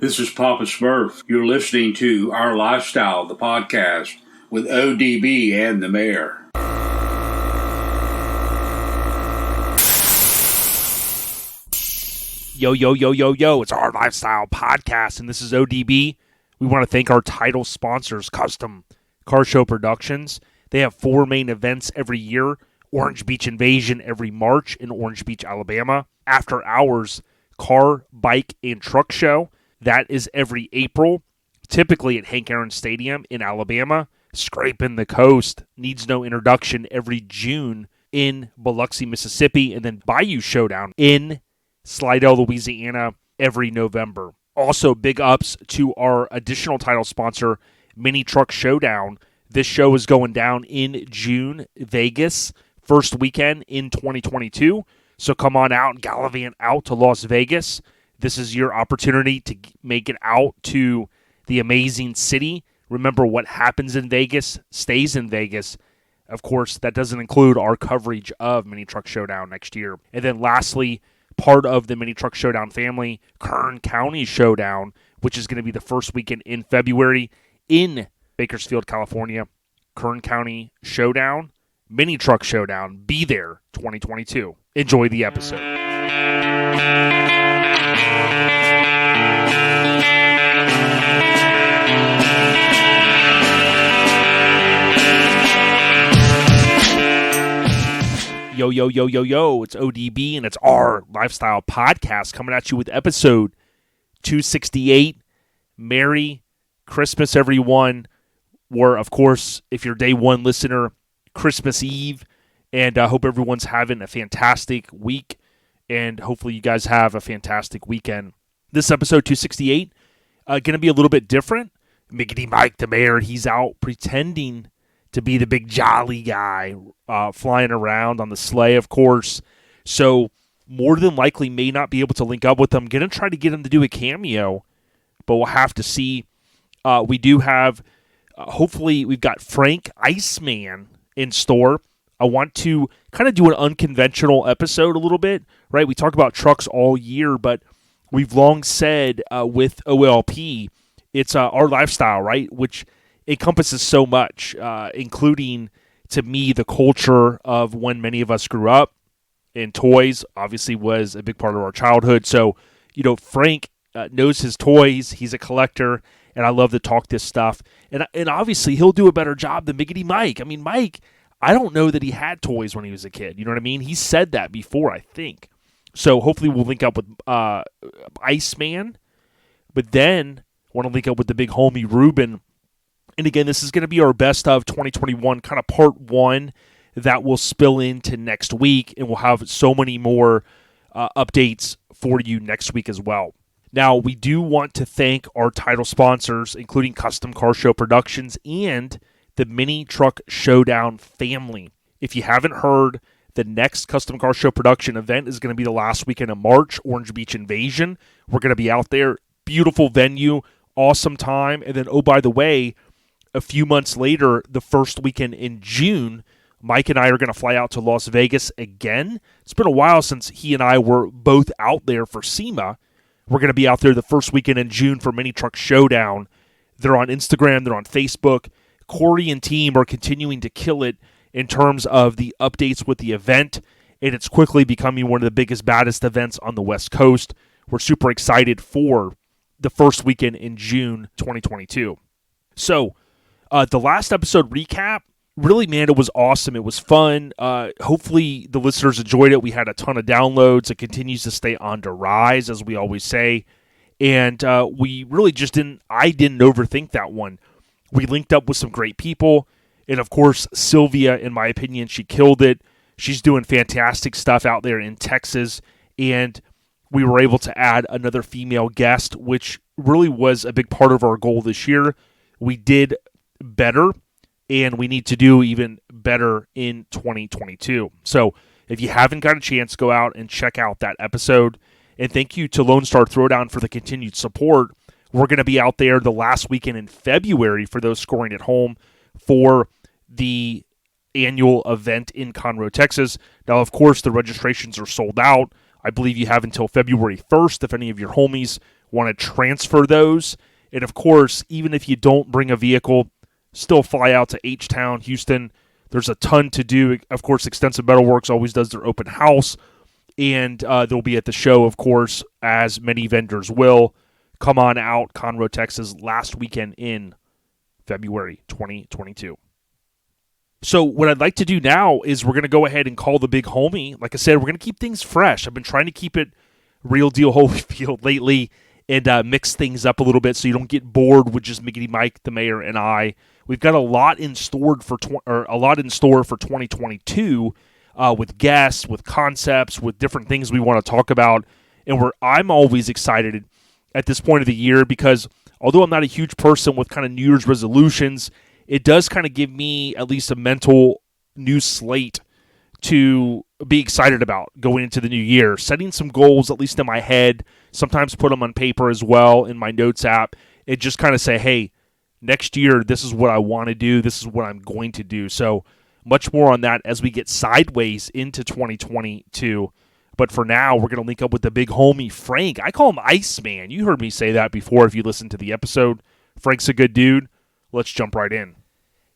This is Papa Smurf. You're listening to Our Lifestyle, the podcast, with ODB and the Mayor. Yo, it's Our Lifestyle Podcast, and this is ODB. We want to thank our title sponsors, Custom Car Show Productions. They have 4 main events every year: Orange Beach Invasion every March in Orange Beach, Alabama. After Hours Car, Bike, and Truck Show. That is every April, typically at Hank Aaron Stadium in Alabama. Scraping the Coast needs no introduction every June in Biloxi, Mississippi. And then Bayou Showdown in Slidell, Louisiana every November. Also, big ups to our additional title sponsor, Mini Truck Showdown. This show is going down in June, Vegas, first weekend in 2022. So come on out and gallivant out to Las Vegas. This is your opportunity to make it out to the amazing city. Remember, what happens in Vegas stays in Vegas. Of course, that doesn't include our coverage of Mini Truck Showdown next year. And then lastly, part of the Mini Truck Showdown family, Kern County Showdown, which is going to be the first weekend in February in Bakersfield, California. Kern County Showdown, Mini Truck Showdown. Be there 2022. Enjoy the episode. Yo, it's ODB, and it's Our Lifestyle Podcast coming at you with episode 268. Merry Christmas, everyone. Or, of course, if you're day one listener, Christmas Eve. And I hope everyone's having a fantastic week, and hopefully you guys have a fantastic weekend. This episode 268 going to be a little bit different. Miggity Mike, the Mayor, he's out pretending to be the big jolly guy, flying around on the sleigh, of course. So more than likely may not be able to link up with him. Going to try to get him to do a cameo, but we'll have to see. We do have, hopefully, we've got Frank Iceman in store. I want to kind of do an unconventional episode a little bit, right? We talk about trucks all year, but we've long said with OLP, it's our lifestyle, right? Which encompasses so much, including, to me, the culture of when many of us grew up. And toys, obviously, was a big part of our childhood. So, Frank knows his toys. He's a collector, and I love to talk this stuff. And obviously, he'll do a better job than Miggity Mike. I mean, Mike, I don't know that he had toys when he was a kid. You know what I mean? He said that before, I think. So hopefully we'll link up with Iceman. But then I want to link up with the big homie Ruben. And again, this is going to be our best of 2021, kind of part one that will spill into next week. And we'll have so many more updates for you next week as well. Now, we do want to thank our title sponsors, including Custom Car Show Productions and the Mini Truck Showdown family. If you haven't heard, the next Custom Car Show production event is going to be the last weekend of March, Orange Beach Invasion. We're going to be out there. Beautiful venue, awesome time. And then, oh, by the way, a few months later, the first weekend in June, Mike and I are going to fly out to Las Vegas again. It's been a while since he and I were both out there for SEMA. We're going to be out there the first weekend in June for Mini Truck Showdown. They're on Instagram. They're on Facebook. Corey and team are continuing to kill it in terms of the updates with the event, and it's quickly becoming one of the biggest, baddest events on the West Coast. We're super excited for the first weekend in June 2022. So, the last episode recap, really, man, it was awesome. It was fun. Hopefully, the listeners enjoyed it. We had a ton of downloads. It continues to stay on the rise, as we always say. And we really just I didn't overthink that one. We linked up with some great people. And, of course, Sylvia, in my opinion, she killed it. She's doing fantastic stuff out there in Texas. And we were able to add another female guest, which really was a big part of our goal this year. We did better, and we need to do even better in 2022. So if you haven't got a chance, go out and check out that episode. And thank you to Lone Star Throwdown for the continued support. We're going to be out there the last weekend in February for those scoring at home for the annual event in Conroe, Texas. Now, of course, the registrations are sold out. I believe you have until February 1st if any of your homies want to transfer those. And, of course, even if you don't bring a vehicle, still fly out to H-Town, Houston. There's a ton to do. Of course, Extensive Metalworks always does their open house, and they'll be at the show, of course, as many vendors will. Come on out, Conroe, Texas, last weekend in February 2022. So what I'd like to do now is we're going to go ahead and call the big homie. Like I said, we're going to keep things fresh. I've been trying to keep it real deal Holyfield lately and mix things up a little bit so you don't get bored with just Miggity Mike, the mayor, and I. We've got a lot in store for 2022 with guests, with concepts, with different things we want to talk about. And I'm always excited at this point of the year because although I'm not a huge person with kind of New Year's resolutions, it does kind of give me at least a mental new slate to be excited about going into the new year. Setting some goals, at least in my head, sometimes put them on paper as well in my notes app, and just kind of say, hey, next year, this is what I want to do. This is what I'm going to do. So much more on that as we get sideways into 2022. But for now, we're going to link up with the big homie, Frank. I call him Iceman. You heard me say that before if you listened to the episode. Frank's a good dude. Let's jump right in.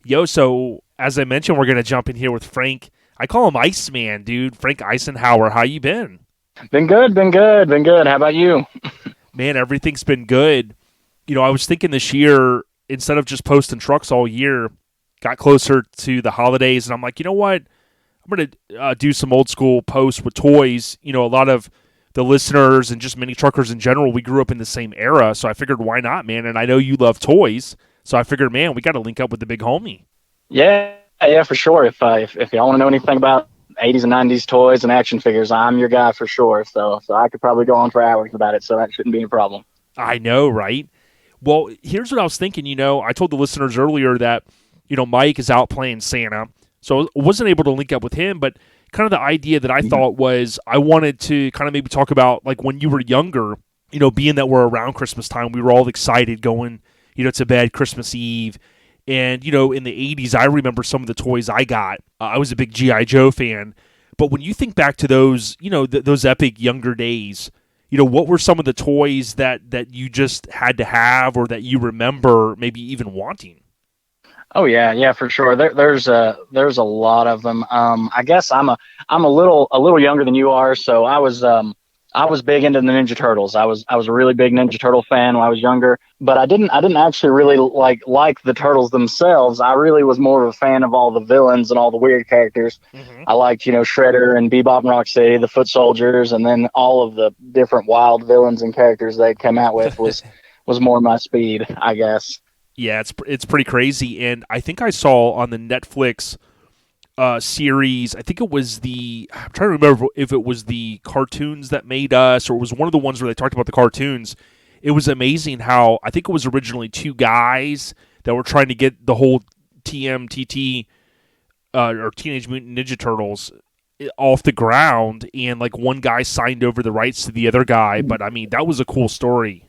Yo, so as I mentioned, we're going to jump in here with Frank. I call him Iceman, dude. Frank Icenhour. How you been? Been good. How about you? Man, everything's been good. You know, I was thinking this year, instead of just posting trucks all year, got closer to the holidays, and I'm like, you know what? I'm going to do some old school posts with toys. You know, a lot of the listeners and just many truckers in general, we grew up in the same era, so I figured why not, man? And I know you love toys, so I figured, man, we got to link up with the big homie. Yeah, for sure. If y'all want to know anything about 80s and 90s toys and action figures, I'm your guy for sure. So I could probably go on for hours about it, so that shouldn't be a problem. I know, right? Well, here's what I was thinking. You know, I told the listeners earlier that, you know, Mike is out playing Santa, so I wasn't able to link up with him, but kind of the idea that I thought was I wanted to kind of maybe talk about, like, when you were younger, you know, being that we're around Christmas time, we were all excited going, you know, to bed Christmas Eve. And, you know, in the 80s, I remember some of the toys I got. I was a big G.I. Joe fan. But when you think back to those, you know, those epic younger days, you know, what were some of the toys that you just had to have or that you remember maybe even wanting? Oh yeah, for sure. There's a lot of them. I guess I'm a little younger than you are, so I was big into the Ninja Turtles. I was a really big Ninja Turtle fan when I was younger, but I didn't actually really like the Turtles themselves. I really was more of a fan of all the villains and all the weird characters. Mm-hmm. I liked, you know, Shredder and Bebop and Rocksteady, the Foot Soldiers, and then all of the different wild villains and characters they came out with was more my speed, I guess. Yeah, it's pretty crazy, and I think I saw on the Netflix series, I think it was I'm trying to remember if it was the cartoons that made us, or it was one of the ones where they talked about the cartoons. It was amazing how, I think it was originally two guys that were trying to get the whole TMTT, or Teenage Mutant Ninja Turtles, off the ground, and like one guy signed over the rights to the other guy, but I mean, that was a cool story.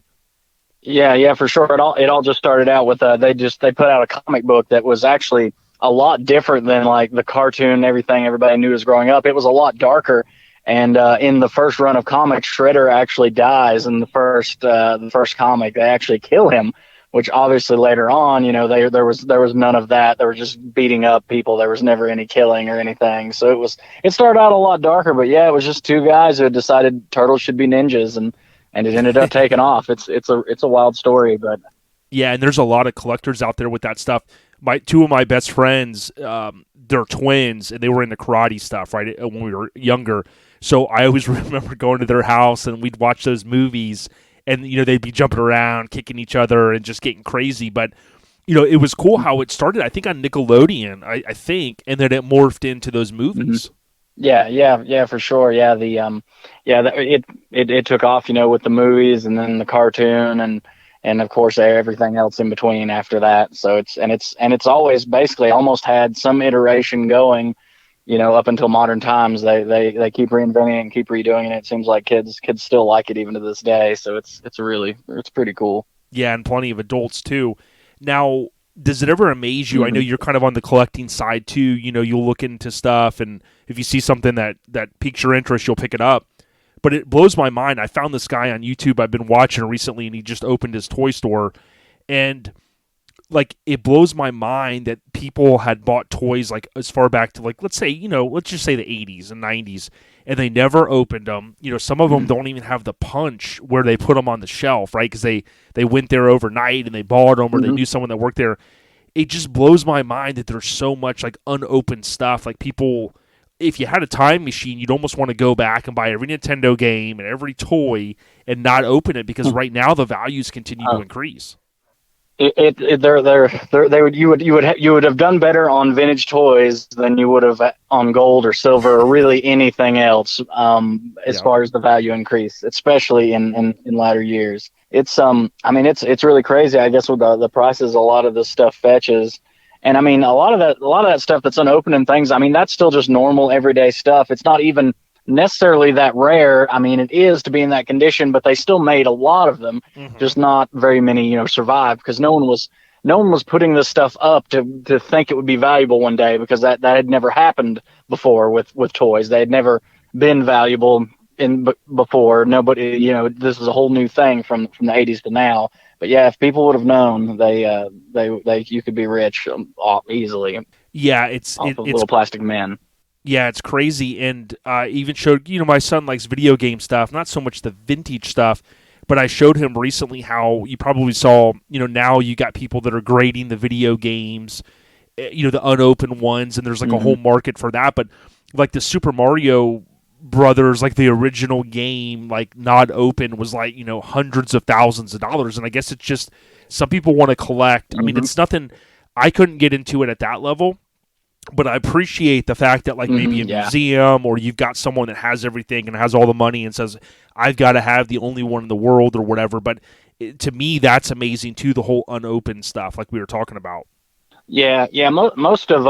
Yeah, for sure. It all just started out with they put out a comic book that was actually a lot different than like the cartoon and everything everybody knew as growing up. It was a lot darker, and in the first run of comics, Shredder actually dies in the first comic. They actually kill him, which obviously later on, you know, there was none of that. They were just beating up people. There was never any killing or anything. So it started out a lot darker, but yeah, it was just two guys who had decided turtles should be ninjas, and it ended up taking off. It's a wild story, but yeah, and there's a lot of collectors out there with that stuff. Two of my best friends, they're twins, and they were into karate stuff, right, when we were younger. So I always remember going to their house, and we'd watch those movies, and, you know, they'd be jumping around, kicking each other, and just getting crazy. But, you know, it was cool how it started, I think, on Nickelodeon, I think, and then it morphed into those movies. Mm-hmm. Yeah, for sure. Yeah, it took off, you know, with the movies and then the cartoon and of course everything else in between after that. So it's always basically almost had some iteration going, you know, up until modern times. They keep reinventing it and keep redoing it. It seems like kids still like it even to this day. So it's pretty cool. Yeah, and plenty of adults too. Now, does it ever amaze you? Mm-hmm. I know you're kind of on the collecting side too. You know, you'll look into stuff, and if you see something that piques your interest, you'll pick it up. But it blows my mind. I found this guy on YouTube I've been watching recently, and he just opened his toy store. And, like, it blows my mind that people had bought toys, like, as far back to, like, let's say, let's just say the 80s and 90s, and they never opened them. Some of them don't even have the punch where they put them on the shelf, right? Because they went there overnight and they bought them, or they knew someone that worked there. It just blows my mind that there's so much, like, unopened stuff. Like, people, if you had a time machine, you'd almost want to go back and buy every Nintendo game and every toy and not open it, because right now the values continue to increase. You would have done better on vintage toys than you would have on gold or silver or really anything else, as far as the value increase, especially in latter years. It's it's really crazy, I guess, with the prices a lot of this stuff fetches. And I mean, a lot of that stuff that's unopened and things, I mean, that's still just normal everyday stuff. It's not even necessarily that rare. I mean, it is to be in that condition, but they still made a lot of them, just not very many, survived, because no one was putting this stuff up to think it would be valuable one day, because that had never happened before with toys. They had never been valuable before. Nobody, this was a whole new thing from the 80s to now. But yeah, if people would have known, you could be rich easily. Yeah, it's little plastic men. Yeah, it's crazy. And even showed, my son likes video game stuff, not so much the vintage stuff, but I showed him recently how you probably saw, now you got people that are grading the video games, the unopened ones, and there's like a whole market for that. But like the Super Mario Brothers, like the original game, like not open, was like, hundreds of thousands of dollars. And I guess it's just some people want to collect. I mean, it's nothing, I couldn't get into it at that level. But I appreciate the fact that, like, maybe a museum, or you've got someone that has everything and has all the money and says, I've got to have the only one in the world or whatever. But to me, that's amazing, too, the whole unopened stuff like we were talking about. Yeah. Most of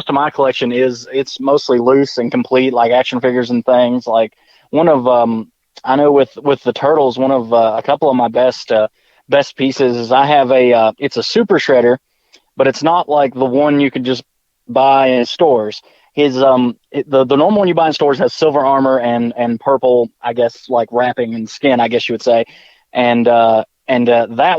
my collection it's mostly loose and complete, like action figures and things. Like one of I know with the Turtles, one of a couple of my best pieces is I have it's a Super Shredder, but it's not like the one you could just buy in stores. The normal one you buy in stores has silver armor and purple, I guess, like wrapping and skin, I guess you would say. And that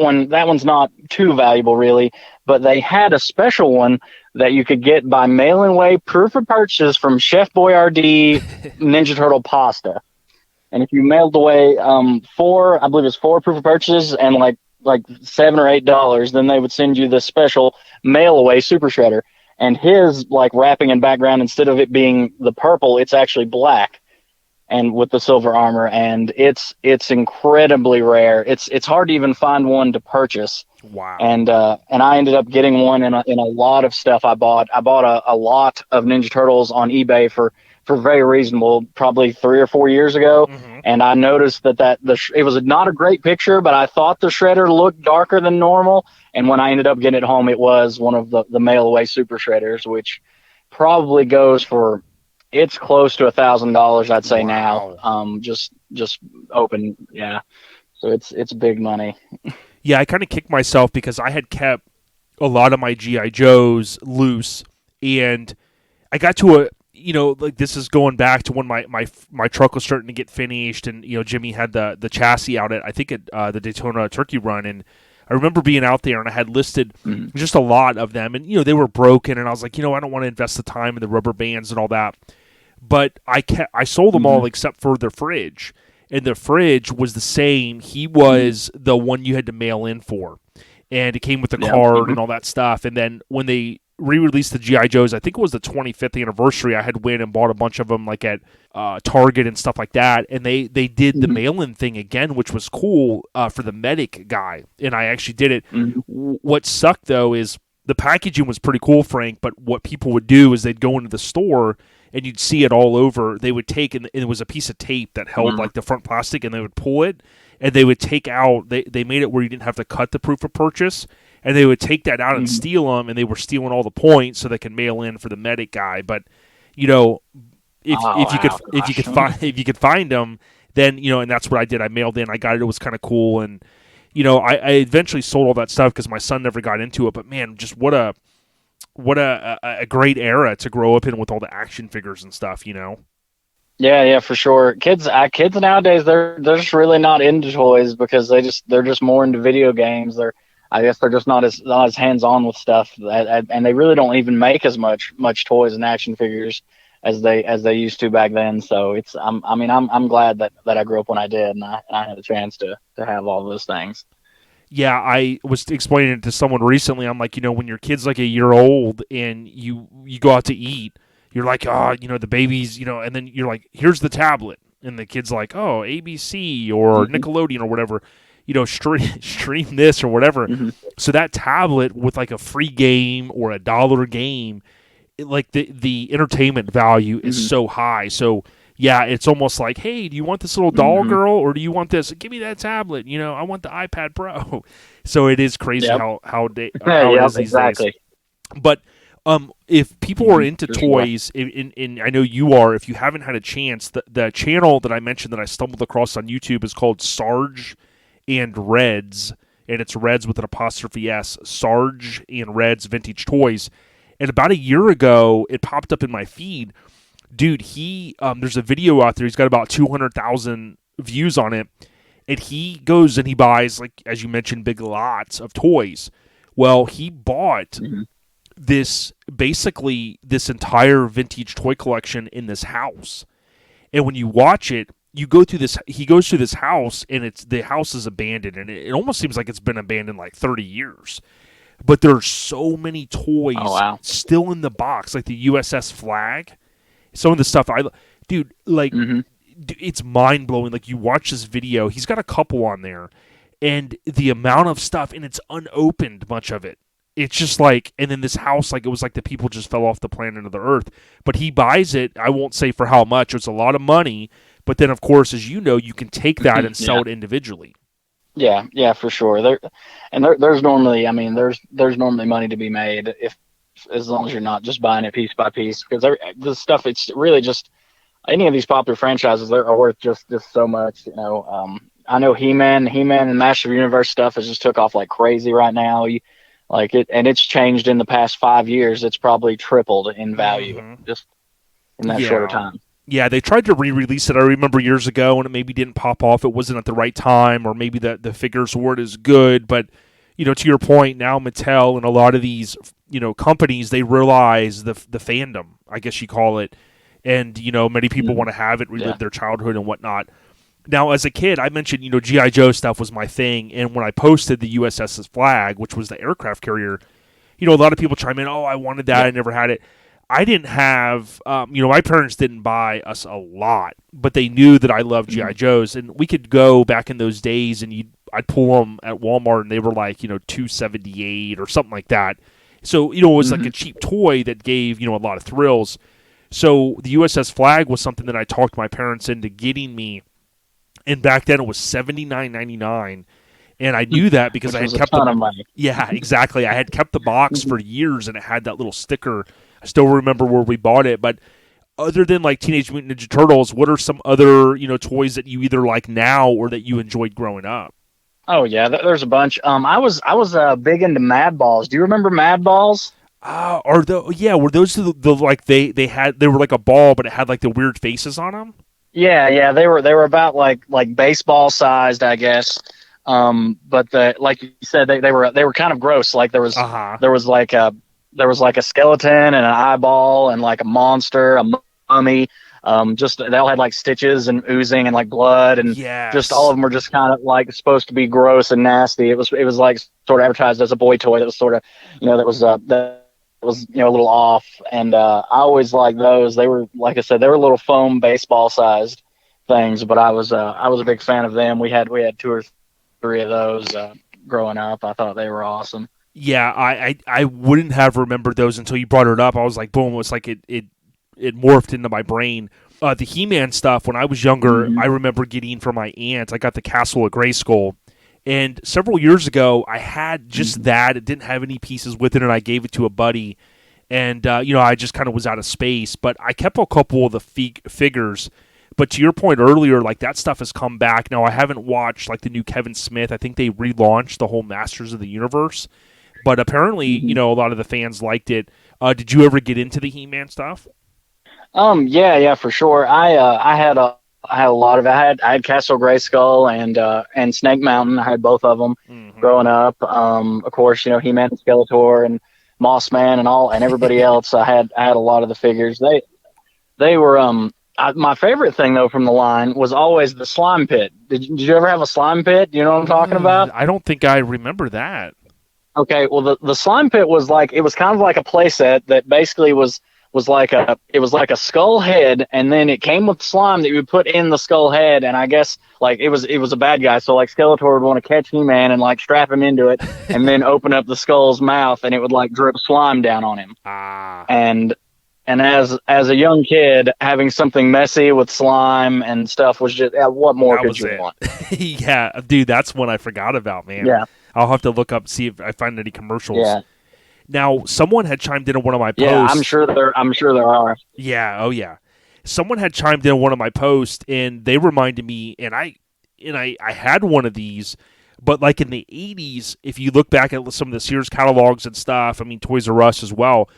one's not too valuable really, but they had a special one that you could get by mail-in way proof of purchase from Chef Boyardee Ninja Turtle pasta. And if you mailed away four proof of purchases and like $7 or $8, then they would send you this special mail away Super Shredder. And his, like, wrapping and background, instead of it being the purple, it's actually black, and with the silver armor. And it's incredibly rare. It's hard to even find one to purchase. Wow. And I ended up getting one in a lot of stuff I bought. I bought a lot of Ninja Turtles on eBay for very reasonable, probably 3 or 4 years ago. And I noticed that it was not a great picture, but I thought the shredder looked darker than normal. And when I ended up getting it home, it was one of the mail-away Super Shredders, which probably goes for, it's close to $1,000, I'd say. Wow. Now. Just open, yeah. So it's big money. Yeah, I kind of kicked myself because I had kept a lot of my G.I. Joes loose, and I got to a, like, this is going back to when my truck was starting to get finished, and Jimmy had the chassis out at, I think, at the Daytona Turkey Run, and I remember being out there, and I had listed just a lot of them, and they were broken, and I was like, I don't want to invest the time in the rubber bands and all that, but I sold them all except for the fridge, and the fridge was the same. He was the one you had to mail in for, and it came with the card and all that stuff. And then when they re-released the G.I. Joes, I think it was the 25th anniversary, I had went and bought a bunch of them, like at Target and stuff like that, and they did the mail-in thing again, which was cool for the medic guy, and I actually did it. What sucked, though, is the packaging was pretty cool, Frank, but what people would do is they'd go into the store, and you'd see it all over. They would take, and it was a piece of tape that held like the front plastic, and they would pull it, and they would take out, they made it where you didn't have to cut the proof of purchase, and they would take that out and steal them, and they were stealing all the points so they could mail in for the medic guy. But if you could find them, then and that's what I did. I mailed in. I got it. It was kind of cool, and I eventually sold all that stuff because my son never got into it. But man, just what a great era to grow up in with all the action figures and stuff. Yeah, for sure. Kids nowadays, they're just really not into toys because they're just more into video games. I guess they're just not as hands on with stuff, and they really don't even make as much toys and action figures as they used to back then. So I'm glad that I grew up when I did, and I had a chance to have all those things. Yeah, I was explaining it to someone recently. I'm like, when your kid's like a year old and you go out to eat, you're like, the baby's, and then you're like, here's the tablet, and the kid's like, oh, ABC or Nickelodeon or whatever, stream this or whatever. Mm-hmm. So that tablet with like a free game or $1 game, like the entertainment value is so high. So yeah, it's almost like, hey, do you want this little doll girl or do you want this? Give me that tablet. I want the iPad Pro. So it is crazy how it is these days. But if people are into toys, and I know you are, if you haven't had a chance, the channel that I mentioned that I stumbled across on YouTube is called Sarge and Reds, and it's Reds with an apostrophe S, Sarge and Reds Vintage Toys. And about a year ago, it popped up in my feed. Dude, there's a video out there. He's got about 200,000 views on it. And he goes and he buys, like, as you mentioned, big lots of toys. Well, he bought this entire vintage toy collection in this house. And when you watch it, he goes through this house, and the house is abandoned. And it almost seems like it's been abandoned like 30 years. But there's so many toys still in the box, like the USS Flag. Some of the stuff it's mind blowing. Like, you watch this video, he's got a couple on there, and the amount of stuff, and it's unopened, much of it. It's just like, and then this house, like, it was like the people just fell off the planet of the earth. But he buys it. I won't say for how much. It's a lot of money. But then, of course, as you know, you can take that and sell it individually. Yeah, for sure. There's normally money to be made as long as you're not just buying it piece by piece, because this stuff, it's really just any of these popular franchises, they're worth just so much. I know HeMan and Master Universe stuff has just took off like crazy right now. And it's changed in the past 5 years. It's probably tripled in value just in that short time. Yeah, they tried to re-release it, I remember, years ago, and it maybe didn't pop off. It wasn't at the right time, or maybe the figures weren't as good. But, to your point, now Mattel and a lot of these, companies, they realize the fandom, I guess you call it. And, many people want to have it, relive their childhood and whatnot. Now, as a kid, I mentioned, G.I. Joe stuff was my thing. And when I posted the USS Flag, which was the aircraft carrier, a lot of people chime in, oh, I wanted that, I never had it. I didn't have, my parents didn't buy us a lot, but they knew that I loved G.I. Joes, and we could go back in those days, and I'd pull them at Walmart, and they were like, $278 or something like that. So, it was like a cheap toy that gave, a lot of thrills. So the USS Flag was something that I talked my parents into getting me, and back then it was $79.99. And I knew that because I had kept Yeah, exactly. I had kept the box for years, and it had that little sticker. I still remember where we bought it. But other than like Teenage Mutant Ninja Turtles, what are some other toys that you either like now or that you enjoyed growing up? Oh yeah, there's a bunch. I was big into Mad Balls. Do you remember Mad Balls? Were those the like they were like a ball, but it had like the weird faces on them? Yeah, they were about like baseball sized, I guess. But like you said, they were kind of gross. Like there was like a skeleton and an eyeball and like a monster, a mummy. They all had like stitches and oozing and like blood, and just all of them were just kind of like supposed to be gross and nasty. It was like sort of advertised as a boy toy that was sort of, that was a little off. And I always liked those. They were, like I said, they were little foam baseball sized things, but I was a big fan of them. We had 2 or 3 of those growing up. I thought they were awesome. Yeah, I wouldn't have remembered those until you brought it up. I was like, boom, it's like it morphed into my brain. The He-Man stuff, when I was younger, I remember getting from my aunt. I got the Castle of Grayskull. And several years ago, I had just that. It didn't have any pieces with it, and I gave it to a buddy. And, I just kind of was out of space. But I kept a couple of the figures. But to your point earlier, like, that stuff has come back. Now, I haven't watched, like, the new Kevin Smith. I think they relaunched the whole Masters of the Universe. But apparently, a lot of the fans liked it. Did you ever get into the He-Man stuff? Yeah, for sure. I had a lot of it. I had Castle Grayskull and Snake Mountain. I had both of them Mm-hmm. growing up. Of course, HeMan and Skeletor and Moss Man and everybody else. I had a lot of the figures. They were my favorite thing though from the line was always the slime pit. Did you ever have a slime pit? Do you know what I'm talking about? I don't think I remember that. Okay, well the slime pit was it was kind of like a playset that basically was like a skull head, and then it came with slime that you would put in the skull head, and I guess it was a bad guy, so like Skeletor would want to catch He-Man and like strap him into it, and then open up the skull's mouth, and it would like drip slime down on him. Ah, And as a young kid, having something messy with slime and stuff was just what more that could was you it. want? Yeah, dude, that's one I forgot about, man. Yeah, I'll have to look up, see if I find any commercials. yeah, Now, someone had chimed in on one of my posts. yeah. I'm sure there are. Yeah, oh yeah. Someone had chimed in on one of my posts, and they reminded me, and I had one of these, but like in the 80s, if you look back at some of the Sears catalogs and stuff, I mean Toys R Us as well,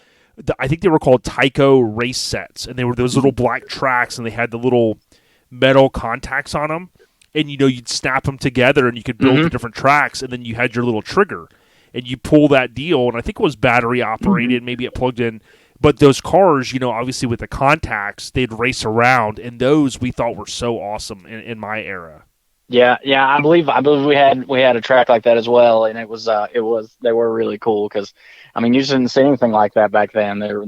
I think they were called Tyco race sets, and they were those little black tracks, and they had the little metal contacts on them, and you'd snap them together, and you could build the different tracks, and then you had your little trigger, and you pull that deal, and I think it was battery operated, maybe it plugged in, but those cars, obviously with the contacts, they'd race around, and those we thought were so awesome in my era. Yeah, yeah, I believe we had a track like that as well, and they were really cool because, I mean, you just didn't see anything like that back then. There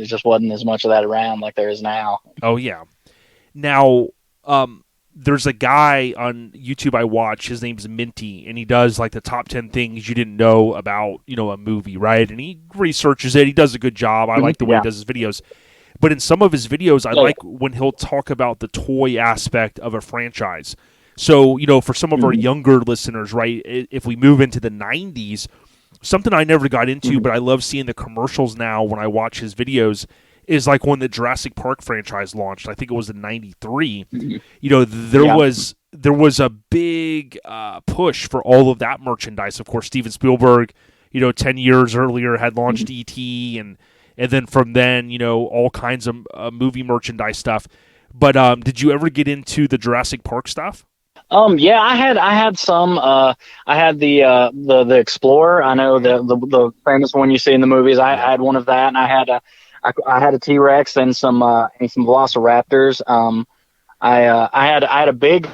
just wasn't as much of that around like there is now. Oh yeah. Now, there's a guy on YouTube I watch. His name's Minty, and he does like the top 10 things you didn't know about a movie, right? And he researches it. He does a good job. I like the way he does his videos. But in some of his videos, I like when he'll talk about the toy aspect of a franchise. So, for some of our younger listeners, right, if we move into the 90s, something I never got into, but I love seeing the commercials now when I watch his videos, is like when the Jurassic Park franchise launched. I think it was in '93. There was a big push for all of that merchandise. Of course, Steven Spielberg, 10 years earlier had launched E.T. and then from then, all kinds of movie merchandise stuff. But did you ever get into the Jurassic Park stuff? Yeah, I had some. I had the Explorer. I know the famous one you see in the movies. I had one of that, and I had a T-Rex and some Velociraptors. I had a big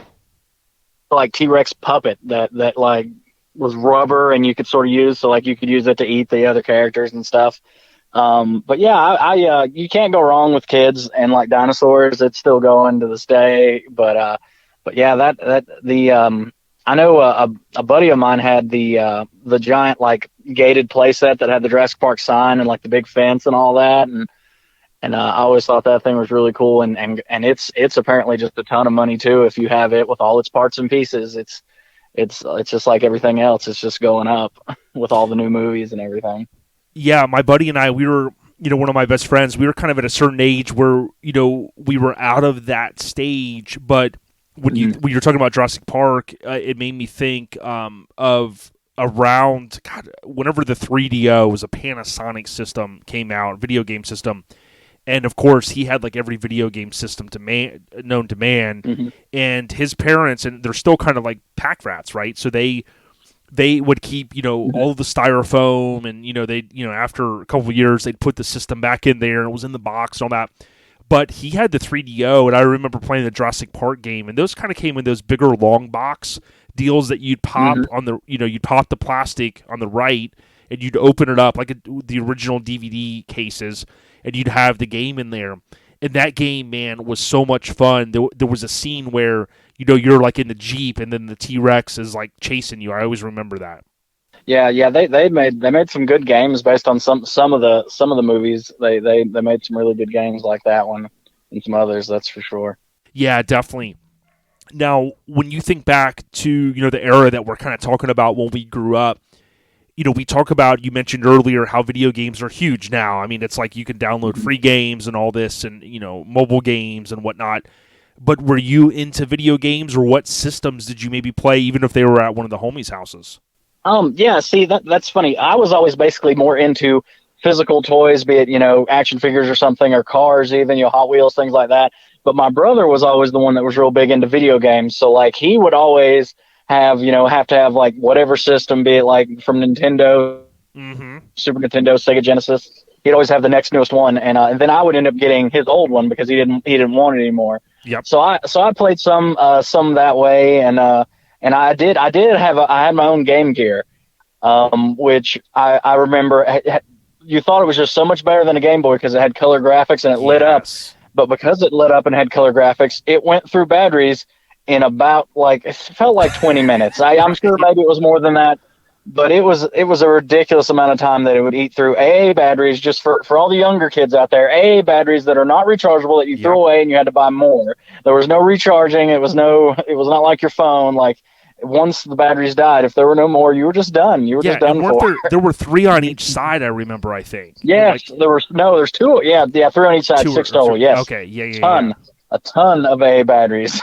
like T-Rex puppet that like was rubber and you could sort of use, so like you could use it to eat the other characters and stuff. But yeah, I you can't go wrong with kids and like dinosaurs. It's still going to this day. But yeah, I know a buddy of mine had the giant like gated playset that had the Jurassic Park sign and like the big fence and all that, and I always thought that thing was really cool, and it's apparently just a ton of money too if you have it with all its parts and pieces. It's just like everything else. It's just going up with all the new movies and everything. Yeah, my buddy and I, we were, one of my best friends. We were kind of at a certain age where we were out of that stage, but when you're talking about Jurassic Park, it made me think of around whenever the 3DO was a Panasonic system came out, video game system, and of course he had like every video game system known to man, and his parents, and they're still kind of like pack rats, right? So they would keep all of the styrofoam, and they after a couple of years they'd put the system back in there, and it was in the box and all that. But he had the 3DO, and I remember playing the Jurassic Park game, and those kind of came in those bigger long box deals that you'd pop on the, you'd pop the plastic on the right, and you'd open it up like the original DVD cases, and you'd have the game in there. And that game, man, was so much fun. There was a scene where, you're like in the Jeep, and then the T-Rex is like chasing you. I always remember that. Yeah, they made some good games based on some of the movies. They made some really good games like that one and some others, that's for sure. Yeah, definitely. Now, when you think back to the era that we're kind of talking about when we grew up, we talk about, you mentioned earlier how video games are huge now. I mean, it's like you can download free games and all this, and mobile games and whatnot. But were you into video games, or what systems did you maybe play, even if they were at one of the homies' houses? Yeah, see, that's funny. I was always basically more into, like, the Nintendo 64. I know physical toys, be it, action figures or something, or cars, even, Hot Wheels, things like that. But my brother was always the one that was real big into video games. So like he would always have to have like whatever system, be it like from Nintendo, Super Nintendo, Sega Genesis. He'd always have the next newest one, and then I would end up getting his old one because he didn't want it anymore. Yep. So I played some that way, and I had my own Game Gear, which I remember. You thought it was just so much better than a Game Boy because it had color graphics and it lit up. But because it lit up and had color graphics, it went through batteries in about it felt like 20 minutes. I'm sure maybe it was more than that, but it was a ridiculous amount of time that it would eat through AA batteries. Just for all the younger kids out there, AA batteries that are not rechargeable that you threw away and you had to buy more. There was no recharging. It was not like your phone. Like once the batteries died, if there were no more, you were just done. You were just done for. There were 3 on each side, I remember, I think. Yes, there's 2. Yeah, 3 on each side, 6 total. Yes. Okay, yeah. A ton of AA batteries.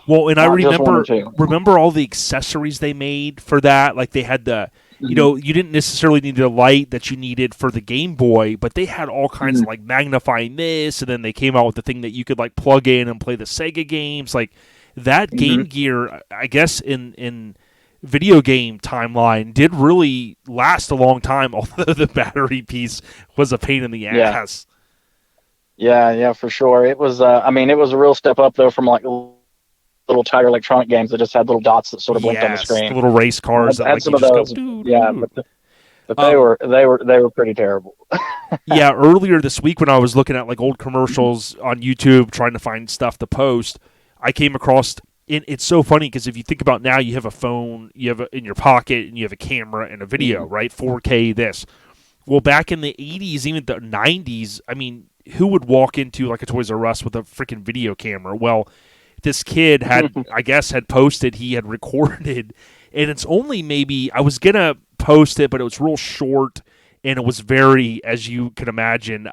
Well, and I remember all the accessories they made for that. Like they had the, you didn't necessarily need the light that you needed for the Game Boy, but they had all kinds of like magnifying this, and then they came out with the thing that you could like plug in and play the Sega games. Like that Game Gear, I guess in video game timeline, did really last a long time, although the battery piece was a pain in the ass. Yeah, for sure. It was. It was a real step up though from like little Tiger Electronic games that just had little dots that sort of blinked on the screen. The little race cars that had some of those. But they were pretty terrible. Yeah, earlier this week when I was looking at like old commercials on YouTube trying to find stuff to post, I came across. It's so funny because if you think about now, you have a phone, you have in your pocket, and you have a camera and a video, right? 4K this. Well, back in the 80s, even the 90s, I mean, who would walk into like a Toys R Us with a freaking video camera? Well, this kid had, I guess, had posted, he had recorded, and it's only maybe, I was going to post it, but it was real short, and it was very, as you can imagine,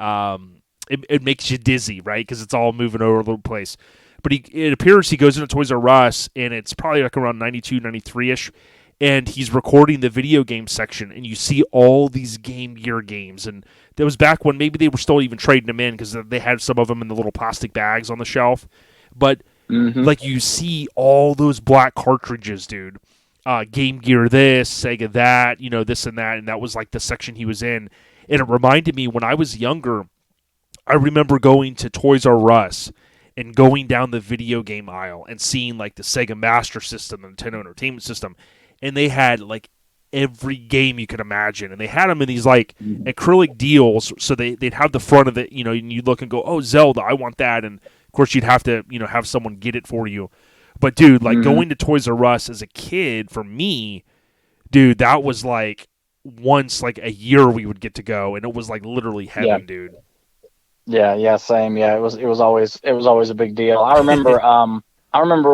it makes you dizzy, right? Because it's all moving over a little place. But it appears he goes into Toys R Us, and it's probably like around 92, 93-ish, and he's recording the video game section, and you see all these Game Gear games, and that was back when maybe they were still even trading them in because they had some of them in the little plastic bags on the shelf, but like you see all those black cartridges, dude. Game Gear this, Sega that, this and that was like the section he was in. And it reminded me when I was younger, I remember going to Toys R Us and going down the video game aisle and seeing like the Sega Master System, the Nintendo Entertainment System, and they had like every game you could imagine, and they had them in these like acrylic deals, so they'd have the front of it, and you'd look and go, oh, Zelda, I want that, and of course, you'd have to, have someone get it for you. But, dude, like going to Toys R Us as a kid, for me, dude, that was like once like a year we would get to go, and it was like literally heaven, dude. Yeah, same. Yeah, it was always a big deal. I remember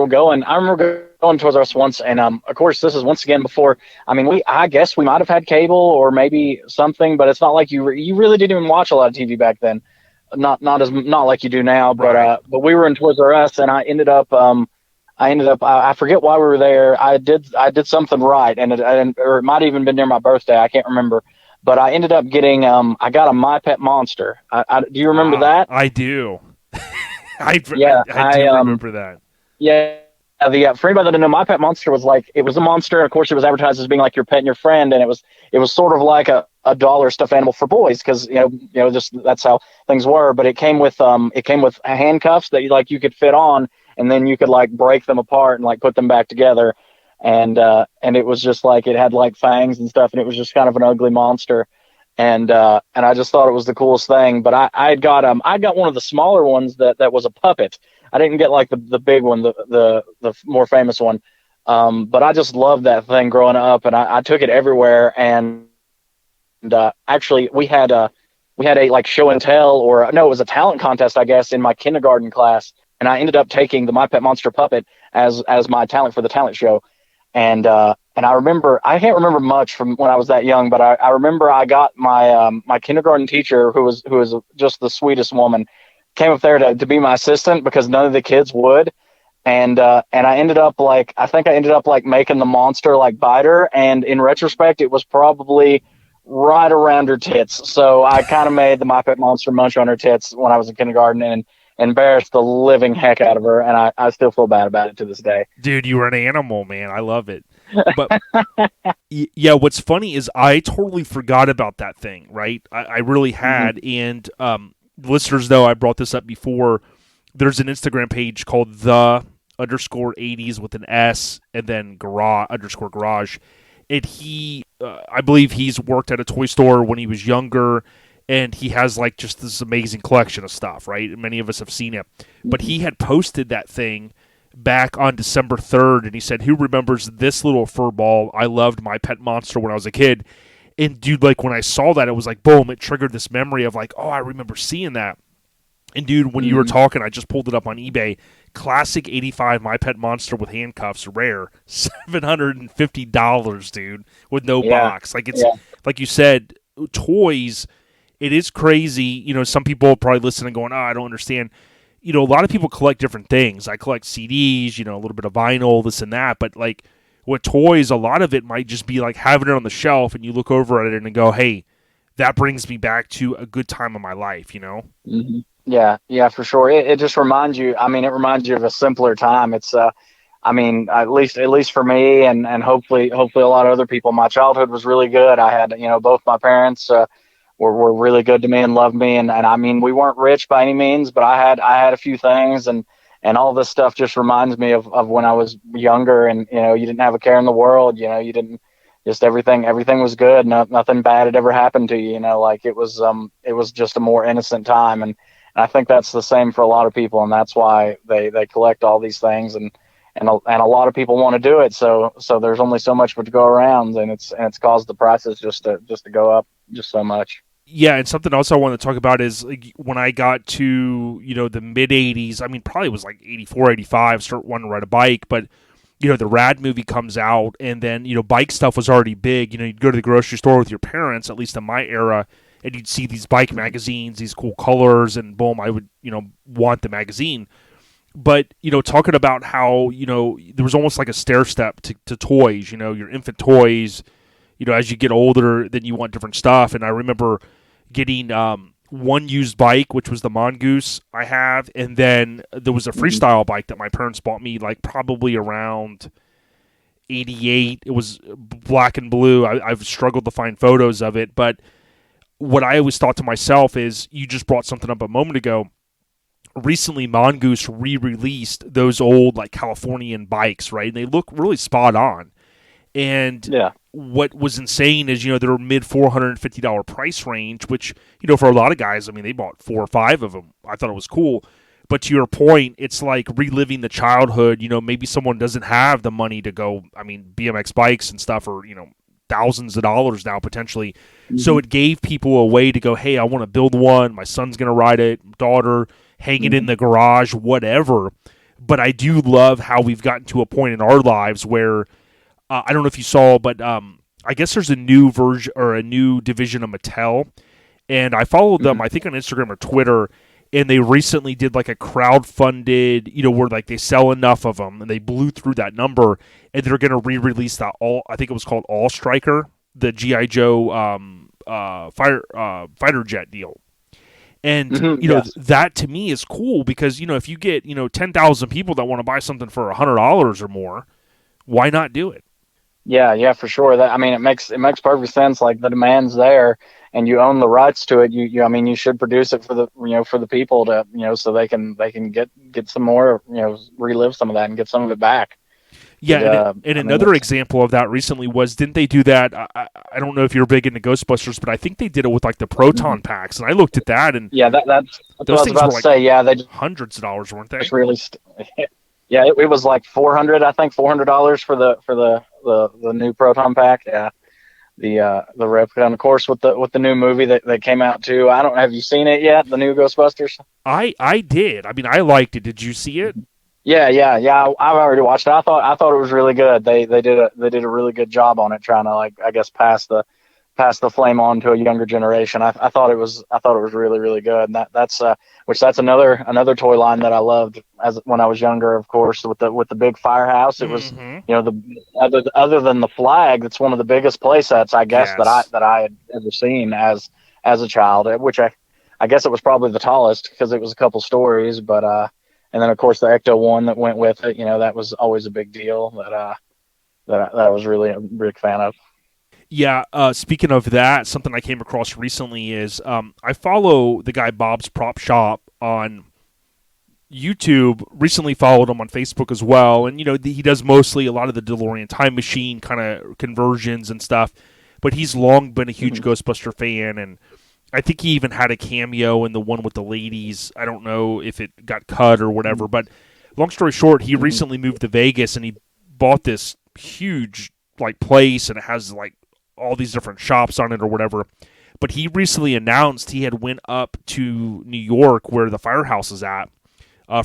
going to Toys R Us once, and of course, this is once again before. I mean, I guess we might have had cable or maybe something, but it's not like you really didn't even watch a lot of TV back then. Not like you do now, but we were in Toys R Us, and I ended up I forget why we were there. I did something right, or it might have even been near my birthday. I can't remember, but I ended up getting I got a My Pet Monster. Do you remember that? I do. I do remember that. Yeah. For anybody that didn't know, My Pet Monster was like, it was a monster, and of course it was advertised as being like your pet and your friend, and it was sort of like a dollar stuffed animal for boys because just that's how things were. But it came with handcuffs that you could fit on, and then you could like break them apart and like put them back together, and it was just like it had like fangs and stuff, and it was just kind of an ugly monster, and I just thought it was the coolest thing. But I got one of the smaller ones that was a puppet. I didn't get like the big one, the more famous one. But I just loved that thing growing up, and I took it everywhere. And actually, we had a like show and tell, it was a talent contest, I guess, in my kindergarten class. And I ended up taking the My Pet Monster puppet as my talent for the talent show. And I remember, I can't remember much from when I was that young, but I remember I got my kindergarten teacher, who was just the sweetest woman, came up there to be my assistant because none of the kids would. And I ended up making the monster like bite her. And in retrospect, it was probably right around her tits. So I kind of made the My Pet Monster munch on her tits when I was in kindergarten and embarrassed the living heck out of her. And I still feel bad about it to this day. Dude, you were an animal, man. I love it. But yeah, what's funny is I totally forgot about that thing, right? I really had. And listeners know I brought this up before. There's an Instagram page called the_80s with an S and then garage. And he, I believe he's worked at a toy store when he was younger, and he has like just this amazing collection of stuff, right? And many of us have seen it. But he had posted that thing back on December 3rd, and he said, who remembers this little fur ball? I loved My Pet Monster when I was a kid. And dude, like when I saw that, it was like, boom, it triggered this memory of like, oh, I remember seeing that. And dude, when you were talking, I just pulled it up on eBay. Classic 85 My Pet Monster with handcuffs, rare, $750, dude, with no box. Like it's like you said, toys. It is crazy. You know, some people probably listen and going, "Oh, I don't understand." You know, a lot of people collect different things. I collect CDs, you know, a little bit of vinyl, this and that. But like with toys, a lot of it might just be like having it on the shelf, and you look over at it and go, "Hey, that brings me back to a good time of my life." You know. Mm-hmm. Yeah, for sure. It just reminds you. I mean, it reminds you of a simpler time. It's I mean, at least for me, and hopefully a lot of other people. My childhood was really good. I had, you know, both my parents were really good to me and loved me, and I mean, we weren't rich by any means, but I had a few things, and all this stuff just reminds me of when I was younger, and you know, you didn't have a care in the world. You know, you didn't. Just everything was good. Nothing bad had ever happened to you. You know, like it was just a more innocent time, and I think that's the same for a lot of people, and that's why they collect all these things, and a lot of people want to do it. So there's only so much to go around, and it's caused the prices just to go up just so much. Yeah, and something else I want to talk about is like, when I got to, you know, the mid 80s, I mean, probably it was like 84, 85, start wanting to ride a bike, but you know, the Rad movie comes out, and then, you know, bike stuff was already big. You know, you'd go to the grocery store with your parents, at least in my era, and you'd see these bike magazines, these cool colors, and boom, I would, you know, want the magazine. But, you know, talking about how, you know, there was almost like a stair step to toys, you know, your infant toys, you know, as you get older, then you want different stuff. And I remember getting one used bike, which was the Mongoose I have, and then there was a freestyle bike that my parents bought me, like probably around 88. It was black and blue. I've struggled to find photos of it, but what I always thought to myself is, you just brought something up a moment ago. Recently, Mongoose re-released those old like Californian bikes, right? And they look really spot on. And what was insane is, you know, they're mid $450 price range, which, you know, for a lot of guys, I mean, they bought 4 or 5 of them. I thought it was cool. But to your point, it's like reliving the childhood. You know, maybe someone doesn't have the money to go, I mean, BMX bikes and stuff are, you know, thousands of dollars now potentially. So it gave people a way to go, hey, I want to build one. My son's going to ride it, daughter, hang it in the garage, whatever. But I do love how we've gotten to a point in our lives where, I don't know if you saw, but I guess there's a new version or a new division of Mattel, and I followed them, I think on Instagram or Twitter, and they recently did like a crowdfunded, you know, where like they sell enough of them, and they blew through that number, and they're going to re-release that I think it was called All Striker, the G.I. Joe fighter jet deal. And, you know, that to me is cool because, you know, if you get, you know, 10,000 people that want to buy something for $100 or more, why not do it? Yeah, for sure. That, I mean, it makes perfect sense. Like the demand's there, and you own the rights to it. You I mean, you should produce it for the people to, you know, so they can get some more, you know, relive some of that and get some of it back. Yeah, and another example of that recently was, didn't they do that? I don't know if you're big into Ghostbusters, but I think they did it with like the proton packs, and I looked at that, and that's those things were like they just, hundreds of dollars, weren't they? Just released. Yeah, it was like $400 for the new proton pack. Yeah, the replica, and of course with the new movie that came out too. I don't have you seen it yet? The new Ghostbusters. I did. I mean, I liked it. Did you see it? Yeah. I've already watched it. I thought it was really good. They did a really good job on it, trying to, like, I guess pass pass the flame on to a younger generation. I thought it was really, really good. And that's another toy line that I loved when I was younger, of course, with the big firehouse. It was, other than the flag, it's one of the biggest play sets, I guess, Yes. that I had ever seen as a child, which I guess it was probably the tallest because it was a couple stories, but and then of course the Ecto one that went with it, that was always a big deal that I was really a big fan of. Yeah, speaking of that, something I came across recently is I follow the guy Bob's Prop Shop on YouTube. Recently followed him on Facebook as well, and he does mostly a lot of the DeLorean time machine kind of conversions and stuff. But he's long been a huge Ghostbuster fan, and I think he even had a cameo in the one with the ladies. I don't know if it got cut or whatever, but long story short, he recently moved to Vegas and he bought this huge place, and it has all these different shops on it or whatever. But he recently announced he had went up to New York where the firehouse is at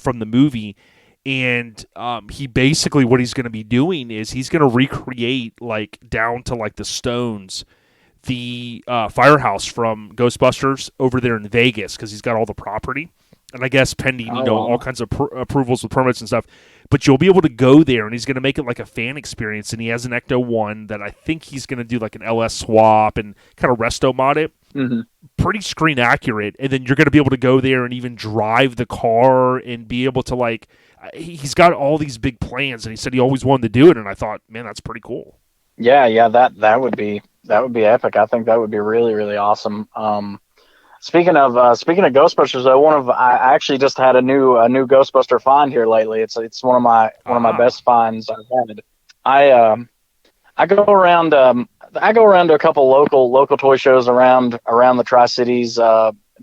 from the movie, and he basically, what he's going to be doing is he's going to recreate down to the stones the firehouse from Ghostbusters over there in Vegas, because he's got all the property, and I guess pending all kinds of approvals with permits and stuff. But you'll be able to go there, and he's going to make it like a fan experience. And he has an Ecto 1 that I think he's going to do an LS swap and kind of resto mod it. Mm-hmm. Pretty screen accurate, and then you're going to be able to go there and even drive the car and be able to he's got all these big plans, and he said he always wanted to do it. And I thought, man, that's pretty cool. Yeah, that would be epic. I think that would be really, really awesome. Speaking of Ghostbusters, though, I actually just had a new Ghostbuster find here lately. It's one of my best finds I've had. I go around to a couple local toy shows around the Tri-Cities,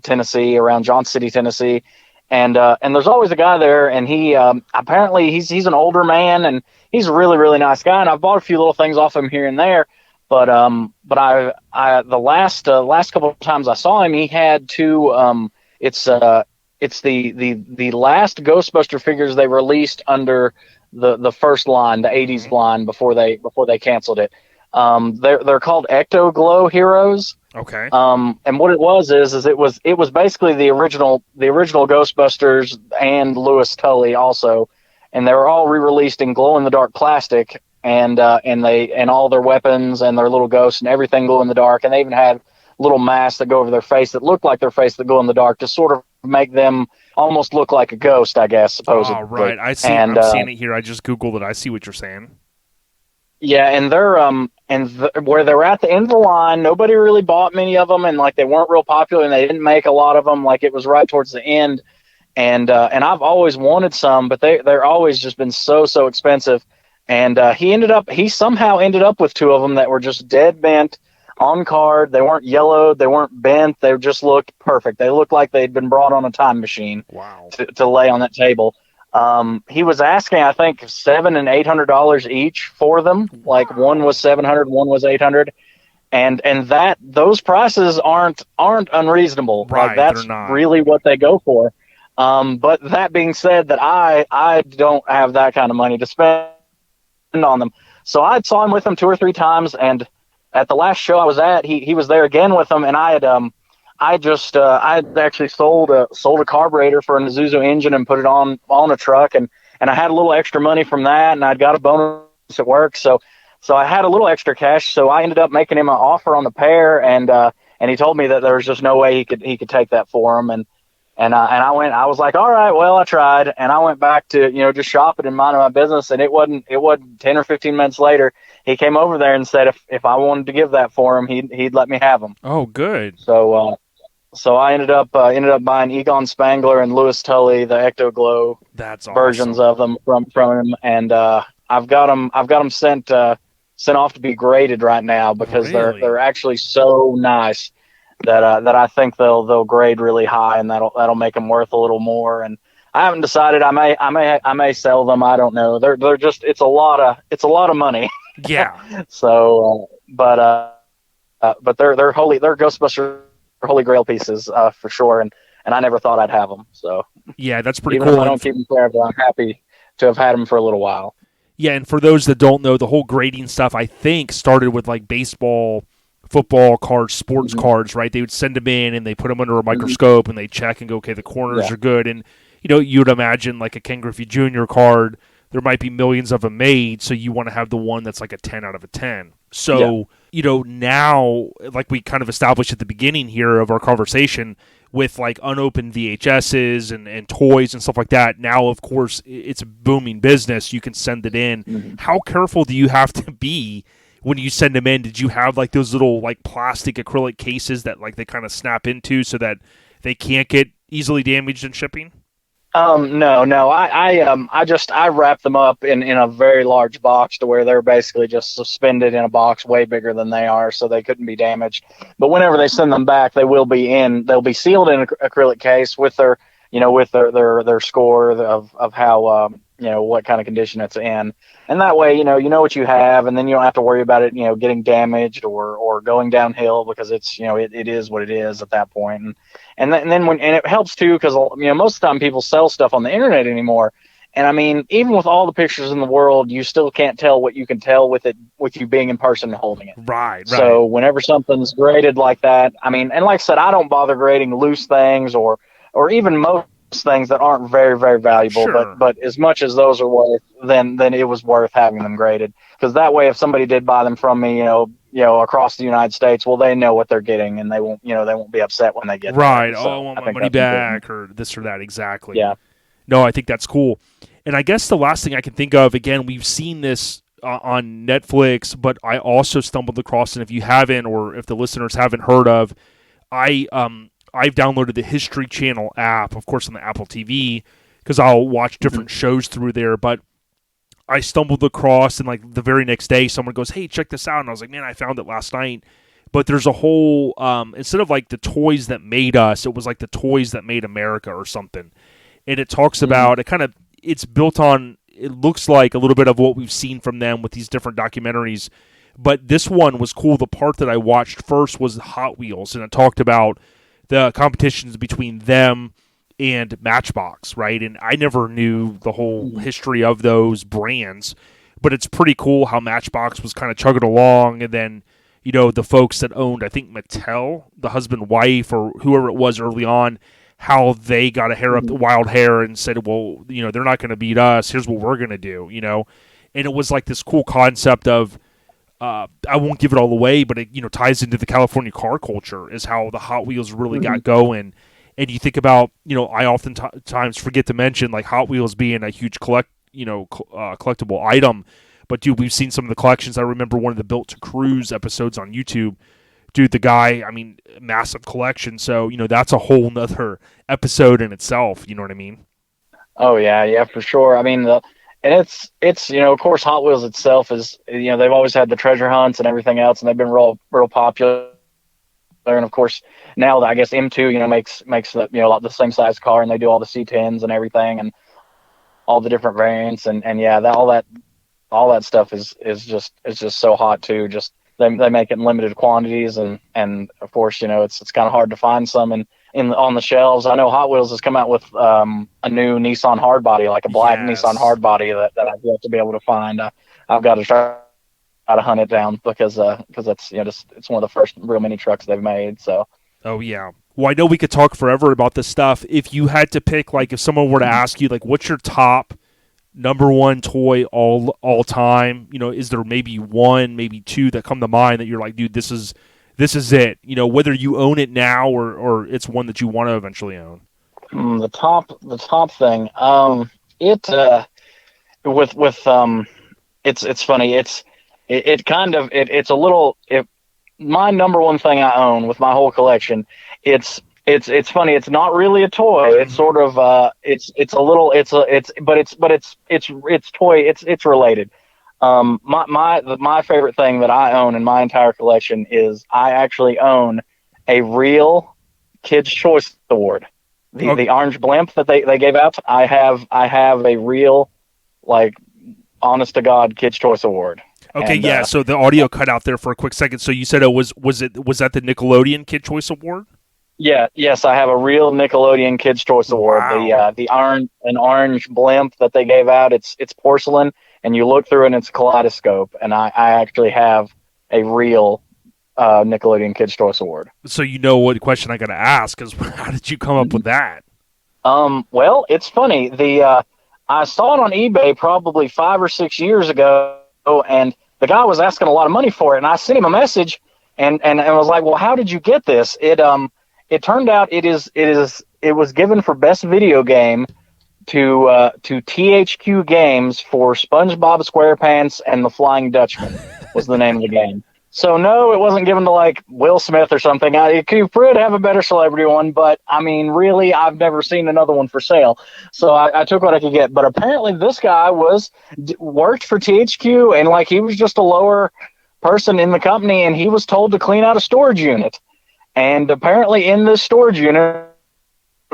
Tennessee, around Johnson City, Tennessee, and there's always a guy there, and he apparently he's an older man, and he's a really, really nice guy, and I've bought a few little things off him here and there. But I the last couple of times I saw him, he had two. It's the last Ghostbuster figures they released under the first line, the '80s line, before they canceled it. They're called Ecto Glow Heroes. Okay. And what it was is it was basically the original Ghostbusters and Louis Tully also, and they were all re-released in glow in the dark plastic. And all their weapons and their little ghosts and everything glow in the dark. And they even had little masks that go over their face that look like their face that glow in the dark to sort of make them almost look like a ghost, I guess, supposedly. Oh, right. I'm seeing it here. I just Googled it. I see what you're saying. Yeah, and they're where they were at the end of the line, nobody really bought many of them, and they weren't real popular, and they didn't make a lot of them. It was right towards the end, and I've always wanted some, but they're always just been so expensive. And he somehow ended up with two of them that were just dead bent on card. They weren't yellowed, they weren't bent, they just looked perfect. They looked like they'd been brought on a time machine. Wow. to lay on that table. He was asking, I think, $700 and $800 each for them. One was $700, one was $800, and those prices aren't unreasonable. Right, that's they're not. Really what they go for. But that being said, that I don't have that kind of money to spend on them. So I saw him with them 2 or 3 times, and at the last show I was at, he was there again with them, and I had actually sold a carburetor for an Isuzu engine and put it on a truck, and I had a little extra money from that, and I'd got a bonus at work, so I had a little extra cash, so I ended up making him an offer on the pair, and he told me that there was just no way he could take that for him, and I was like, all right, well, I tried, and I went back to, just shopping and minding my business, and it wasn't 10 or 15 minutes later, he came over there and said if I wanted to give that for him, he'd let me have them. Oh, good. So I ended up buying Egon Spangler and Louis Tully, the Ecto Glow versions of them from him, and I've got them sent off to be graded right now because Really? they're actually so nice that I think they'll grade really high, and that'll make them worth a little more. And I haven't decided. I may sell them. I don't know. They're just it's a lot of money. Yeah. So, but they're Ghostbuster Holy Grail pieces for sure, and I never thought I'd have them. So Yeah, that's pretty even cool. if I don't keep them forever, I'm happy to have had them for a little while. Yeah, and for those that don't know, the whole grading stuff, I think, started with baseball football cards, sports cards, right? They would send them in and they put them under a microscope and they check and go, okay, the corners are good. And, you would imagine like a Ken Griffey Jr. card, there might be millions of them made, so you want to have the one that's like a 10 out of a 10. So, now, like we kind of established at the beginning here of our conversation, with like unopened VHSs and toys and stuff like that, now, of course, it's a booming business. You can send it in. How careful do you have to be when you send them in? Did you have like those little like plastic acrylic cases that like they kind of snap into so that they can't get easily damaged in shipping? No. I wrapped them up in a very large box to where they're basically just suspended in a box way bigger than they are, so they couldn't be damaged. But whenever they send them back, they'll be sealed in an acrylic case with their, with their score of how, what kind of condition it's in. And that way, you know what you have, and then you don't have to worry about it, getting damaged or going downhill, because it's, it is what it is at that point. And then it helps too, because, most of the time people sell stuff on the internet anymore. And I mean, even with all the pictures in the world, you still can't tell what you can tell with you being in person and holding it. Right. So whenever something's graded like that, I mean, and like I said, I don't bother grading loose things or even most things that aren't very, very valuable. Sure. But as much as those are worth, then it was worth having them graded, because that way, if somebody did buy them from me, across the United States, well, they know what they're getting, and they won't be upset when they get right. there. So I want my money back or this or that. Exactly. Yeah. No, I think that's cool. And I guess the last thing I can think of, again, we've seen this on Netflix, but I also stumbled across, and if you haven't, or if the listeners haven't heard of, I've downloaded the History Channel app, of course, on the Apple TV, because I'll watch different shows through there. But I stumbled across, and like the very next day, someone goes, "Hey, check this out," and I was like, "Man, I found it last night." But there's a whole instead of like the toys that made us, it was like the toys that made America or something. And it talks about it's built on, it looks like a little bit of what we've seen from them with these different documentaries. But this one was cool. The part that I watched first was Hot Wheels, and it talked about the competitions between them and Matchbox, right? And I never knew the whole history of those brands, but it's pretty cool how Matchbox was kind of chugging along, and then, the folks that owned, I think Mattel, the husband, wife, or whoever it was early on, how they got a hair up the wild hair and said, well, they're not going to beat us. Here's what we're going to do, And it was like this cool concept of, I won't give it all away, but it ties into the California car culture, is how the Hot Wheels really got going. And you think about, I oftentimes forget to mention like Hot Wheels being a huge collectible item. But dude, we've seen some of the collections. I remember one of the Built to Cruise episodes on YouTube. Dude, the guy, massive collection. So, that's a whole nother episode in itself. You know what I mean? Oh yeah, for sure. I mean, and it's of course, Hot Wheels itself is, they've always had the treasure hunts and everything else, and they've been real popular. And of course, now I guess M2, makes the, the same size car, and they do all the C10s and everything, and all the different variants, and yeah, all that stuff is just so hot too. Just they make it in limited quantities, and of course, it's kind of hard to find some on the shelves. I know Hot Wheels has come out with a new Nissan hardbody, like a black Nissan hardbody that I've yet to be able to find. I've got to try to hunt it down, because it's it's one of the first real mini trucks they've made. So. Oh yeah. Well, I know we could talk forever about this stuff. If you had to pick, like, if someone were to ask you, like, what's your top number one toy all time? Is there maybe one, maybe two that come to mind that you're like, dude, this is it? Whether you own it now or it's one that you want to eventually own. The top thing. It's funny. It's a little. My number one thing I own with my whole collection. It's funny. It's not really a toy. It's sort of it's toy. It's related. My favorite thing that I own in my entire collection is I actually own a real Kids' Choice Award. The orange blimp that they gave out. I have a real, like, honest to God Kids' Choice Award. Okay, and, so the audio cut out there for a quick second. So you said was that the Nickelodeon Kid Choice Award? Yeah, yes, I have a real Nickelodeon Kids' Choice Award. Wow. The orange blimp that they gave out. It's porcelain, and you look through it, and it's a kaleidoscope. And I actually have a real Nickelodeon Kids Choice Award. So you know what question I got to ask is how did you come up with that? Well, it's funny. I saw it on eBay probably 5 or 6 years ago, and the guy was asking a lot of money for it, and I sent him a message and was like, "Well, how did you get this?" It turned out it was given for best video game to THQ Games for SpongeBob SquarePants and the Flying Dutchman was the name of the game. So no, it wasn't given to like Will Smith or something. You could have a better celebrity one, but I mean, really, I've never seen another one for sale. So I took what I could get. But apparently, this guy worked for THQ, and like he was just a lower person in the company, and he was told to clean out a storage unit. And apparently, in this storage unit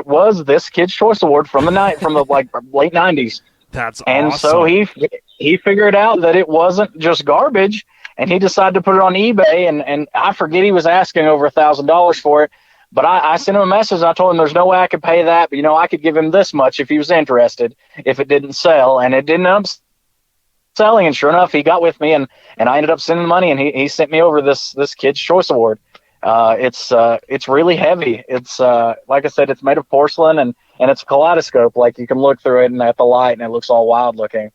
was this Kids' Choice Award from the like late '90s. That's and awesome. So he figured out that it wasn't just garbage. And he decided to put it on eBay, and I forget he was asking over $1,000 for it. But I sent him a message, and I told him there's no way I could pay that. But, I could give him this much if he was interested, if it didn't sell. And it didn't end up selling. And sure enough, he got with me, and I ended up sending money, and he sent me over this Kids' Choice Award. It's really heavy. It's like I said, it's made of porcelain, and it's a kaleidoscope. Like you can look through it and at the light, and it looks all wild looking.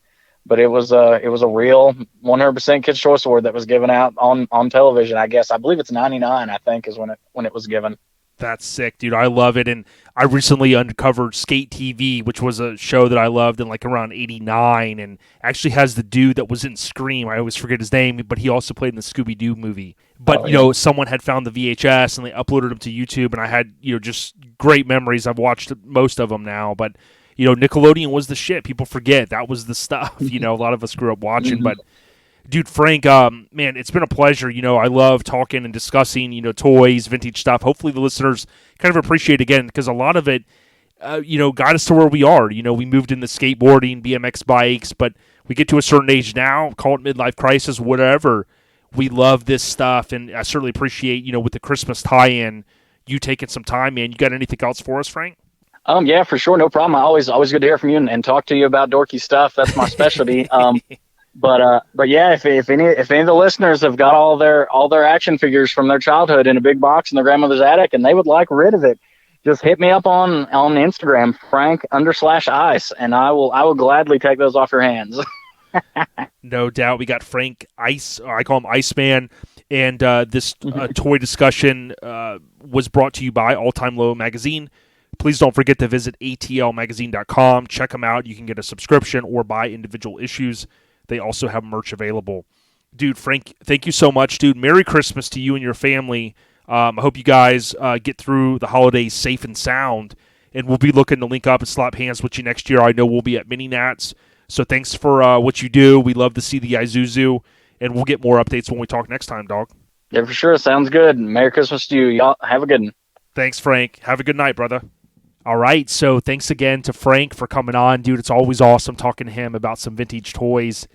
But it was a real 100% Kids' Choice Award that was given out on television. I guess I believe it's '99. I think is when it was given. That's sick, dude. I love it. And I recently uncovered Skate TV, which was a show that I loved in like around '89, and actually has the dude that was in Scream. I always forget his name, but he also played in the Scooby-Doo movie. But someone had found the VHS and they uploaded them to YouTube, and I had just great memories. I've watched most of them now, but. Nickelodeon was the shit. People forget that was the stuff. A lot of us grew up watching. But, dude, Frank, man, it's been a pleasure. I love talking and discussing, toys, vintage stuff. Hopefully the listeners kind of appreciate it again because a lot of it, got us to where we are. We moved into skateboarding, BMX bikes, but we get to a certain age now, call it midlife crisis, whatever. We love this stuff, and I certainly appreciate, with the Christmas tie-in, you taking some time, man. You got anything else for us, Frank? Yeah, for sure. No problem. Always good to hear from you and talk to you about dorky stuff. That's my specialty. But yeah, if any of the listeners have got all their action figures from their childhood in a big box in their grandmother's attic and they would like rid of it, just hit me up on Instagram, Frank_Ice, and I will gladly take those off your hands. No doubt. We got Frank Ice, or I call him Iceman. And this toy discussion was brought to you by All Time Low Magazine. Please don't forget to visit atlmagazine.com. Check them out. You can get a subscription or buy individual issues. They also have merch available. Dude, Frank, thank you so much, dude. Merry Christmas to you and your family. I hope you guys get through the holidays safe and sound. And we'll be looking to link up and slap hands with you next year. I know we'll be at Mini Nats. So thanks for what you do. We love to see the Isuzu. And we'll get more updates when we talk next time, dog. Yeah, for sure. Sounds good. Merry Christmas to you. Y'all have a good one. Thanks, Frank. Have a good night, brother. All right, so thanks again to Frank for coming on, dude. It's always awesome talking to him about some vintage toys.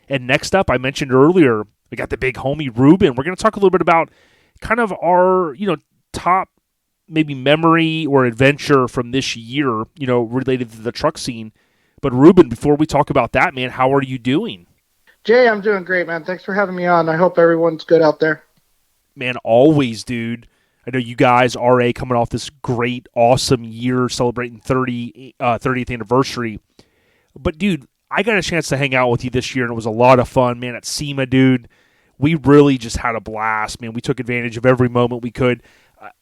And next up, I mentioned earlier, we got the big homie Ruben. We're going to talk a little bit about kind of our, top maybe memory or adventure from this year, related to the truck scene. But Ruben, before we talk about that, man, how are you doing? Jay, I'm doing great, man. Thanks for having me on. I hope everyone's good out there. Man, always, dude. I know you guys, RA, coming off this great, awesome year celebrating 30th anniversary. But, dude, I got a chance to hang out with you this year, and it was a lot of fun, man, at SEMA, dude. We really just had a blast, man. We took advantage of every moment we could.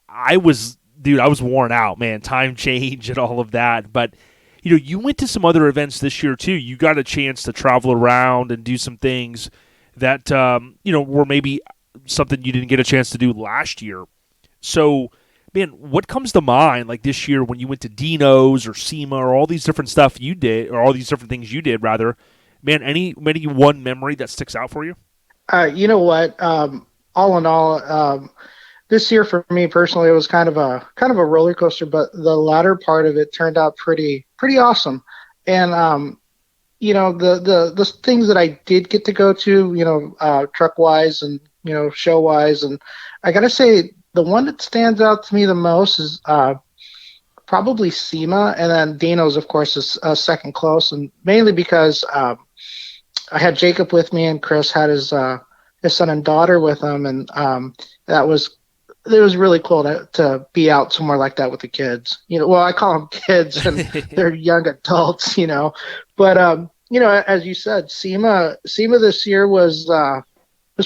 I was worn out, man. Time change and all of that. But, you went to some other events this year, too. You got a chance to travel around and do some things that, were maybe something you didn't get a chance to do last year. So, man, what comes to mind like this year when you went to Dino's or SEMA or all these different stuff you did, or all these different things you did, rather? Man, any one memory that sticks out for you? You know what? All in all, this year for me personally, it was kind of a roller coaster, but the latter part of it turned out pretty awesome. And the things that I did get to go to, truck wise and show wise, and I gotta say, the one that stands out to me the most is probably SEMA, and then Dino's, of course, is second close, and mainly because I had Jacob with me, and Chris had his his son and daughter with him, and that was it was really cool to be out somewhere like that with the kids. Well, I call them kids, and they're young adults, But as you said, SEMA this year was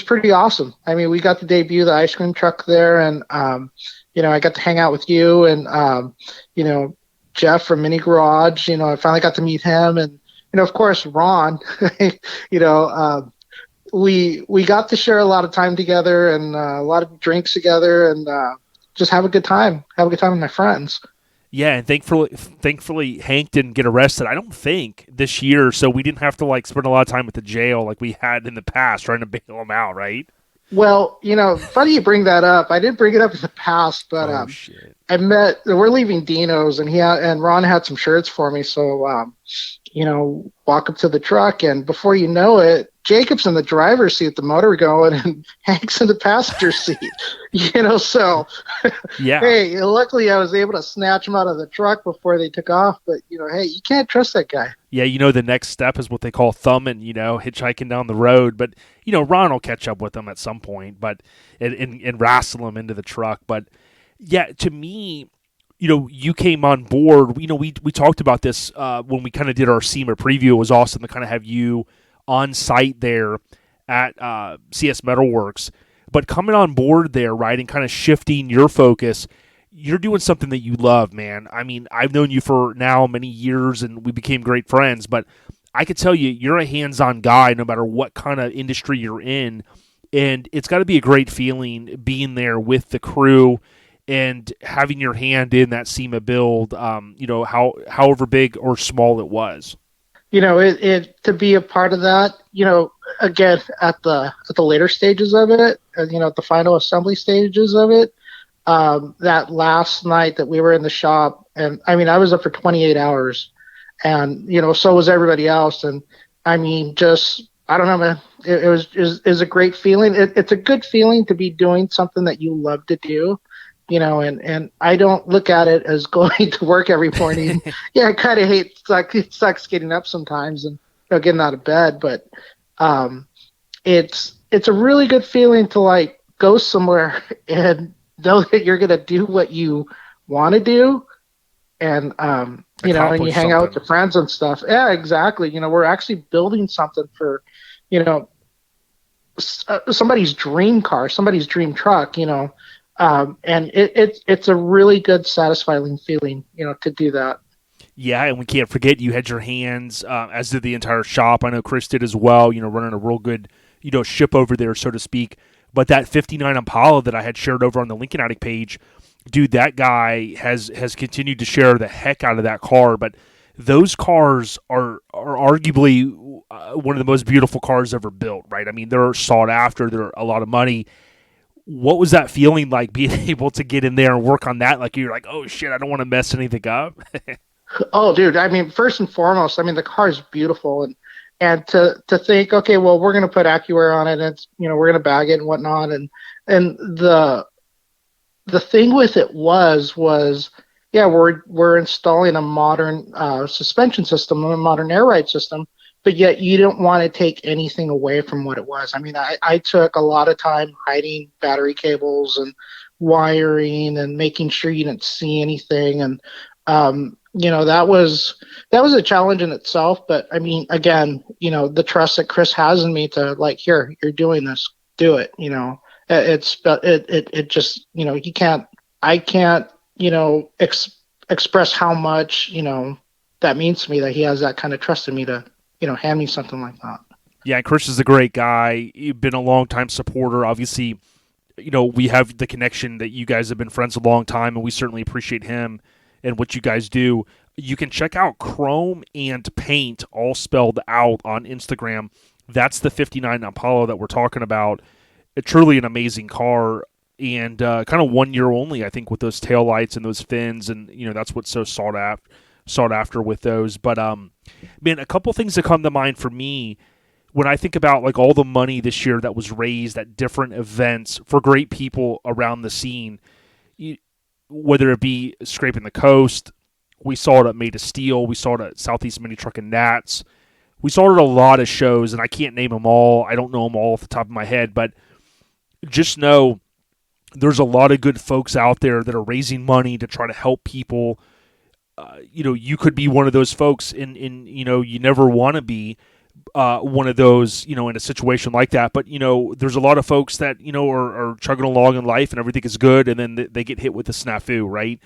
pretty awesome. I mean, we got to debut the ice cream truck there, and I got to hang out with you and Jeff from Mini Garage. I finally got to meet him, and of course Ron. We got to share a lot of time together and a lot of drinks together and just have a good time. Have a good time with my friends. Yeah, and thankfully Hank didn't get arrested, I don't think, this year, so we didn't have to spend a lot of time at the jail like we had in the past trying to bail him out, right? Well, funny you bring that up. I did bring it up in the past, but we're leaving Dino's, and Ron had some shirts for me, so walk up to the truck, and before you know it, Jacob's in the driver's seat, the motor going, and Hank's in the passenger seat. So yeah. Hey, luckily I was able to snatch him out of the truck before they took off. But hey, you can't trust that guy. Yeah, the next step is what they call thumbing, hitchhiking down the road. But Ron will catch up with them at some point, but and wrestle him into the truck. But yeah, to me, you came on board. We talked about this when we kind of did our SEMA preview. It was awesome to kind of have you on site there at CS Metalworks. But coming on board there, right, and kind of shifting your focus, you're doing something that you love, man. I mean, I've known you for now many years, and we became great friends. But I could tell you're a hands-on guy no matter what kind of industry you're in. And it's got to be a great feeling being there with the crew and having your hand in that SEMA build, however big or small it was. To be a part of that, again, at the later stages of it, at the final assembly stages of it, that last night that we were in the shop, and I mean, I was up for 28 hours, and so was everybody else, and I mean, I don't know, man, it was a great feeling. It's a good feeling to be doing something that you love to do. And I don't look at it as going to work every morning. Yeah, I kind of hate it sucks getting up sometimes and getting out of bed, but it's a really good feeling to go somewhere and know that you're gonna do what you want to do, and and you hang out with your friends and stuff. Yeah, exactly. We're actually building something for somebody's dream car, somebody's dream truck. And it's a really good, satisfying feeling, to do that. Yeah, and we can't forget you had your hands, as did the entire shop. I know Chris did as well, running a real good, ship over there, so to speak. But that 59 Impala that I had shared over on the Lincoln Attic page, dude, that guy has continued to share the heck out of that car. But those cars are arguably one of the most beautiful cars ever built, right? I mean, they're sought after. They're a lot of money. What was that feeling like, being able to get in there and work on that? Like, you're like, oh shit, I don't want to mess anything up. Oh, dude. I mean, first and foremost, I mean, the car is beautiful, and to think, okay, well, we're going to put AccuAir on it, and it's, we're going to bag it and whatnot. And the thing with it was, yeah, we're installing a modern suspension system, a modern air ride system, but yet you don't want to take anything away from what it was. I mean, I took a lot of time hiding battery cables and wiring and making sure you didn't see anything. And, that was a challenge in itself. But I mean, again, the trust that Chris has in me to here, you're doing this, do it. It just, I can't, express how much, that means to me, that he has that kind of trust in me to, hand me something like that. Yeah, Chris is a great guy. You've been a long-time supporter. Obviously, we have the connection that you guys have been friends a long time, and we certainly appreciate him and what you guys do. You can check out Chrome and Paint, all spelled out, on Instagram. That's the 59 Impala that we're talking about. Truly an amazing car, and kind of 1 year only, I think, with those taillights and those fins, and that's what's so sought after with those. But man, a couple things that come to mind for me when I think about all the money this year that was raised at different events for great people around the scene, whether it be Scraping the Coast, we saw it at Made of Steel, we saw it at Southeast Mini Truck and Nats, we started a lot of shows, and I can't name them all. I don't know them all off the top of my head, but just know there's a lot of good folks out there that are raising money to try to help people. You could be one of those folks you never want to be one of those, in a situation like that. But, there's a lot of folks that, are chugging along in life and everything is good. And then they get hit with a snafu, right?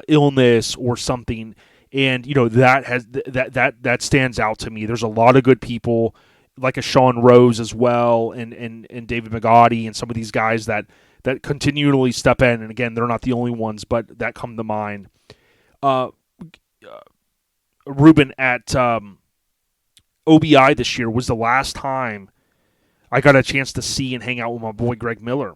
Illness or something. And, that stands out to me. There's a lot of good people like a Sean Rose as well. And David McGotti and some of these guys that continually step in. And again, they're not the only ones, but that come to mind. Ruben, at OBI this year was the last time I got a chance to see and hang out with my boy Greg Miller.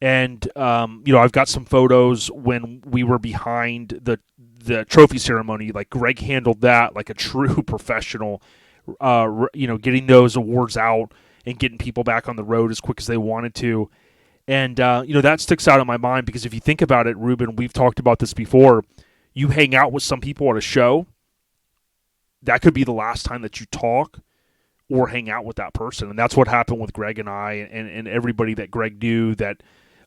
And, I've got some photos when we were behind the trophy ceremony. Like, Greg handled that like a true professional, getting those awards out and getting people back on the road as quick as they wanted to. And, that sticks out in my mind because if you think about it, Ruben, we've talked about this before. You hang out with some people at a show, that could be the last time that you talk or hang out with that person. And that's what happened with Greg and I and everybody that Greg knew. That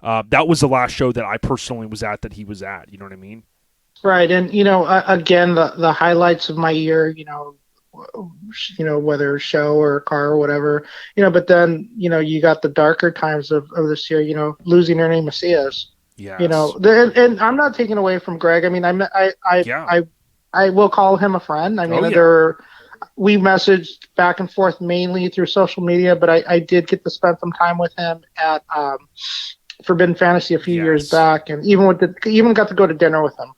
was the last show that I personally was at that he was at. You know what I mean? Right. And, again, the highlights of my year, whether show or car or whatever, but then, you got the darker times of this year, losing Ernie Macias. Yes. And I'm not taking away from Greg. I mean, I will call him a friend. I mean, we messaged back and forth mainly through social media, but I did get to spend some time with him at Forbidden Fantasy a few years back, and even got to go to dinner with him.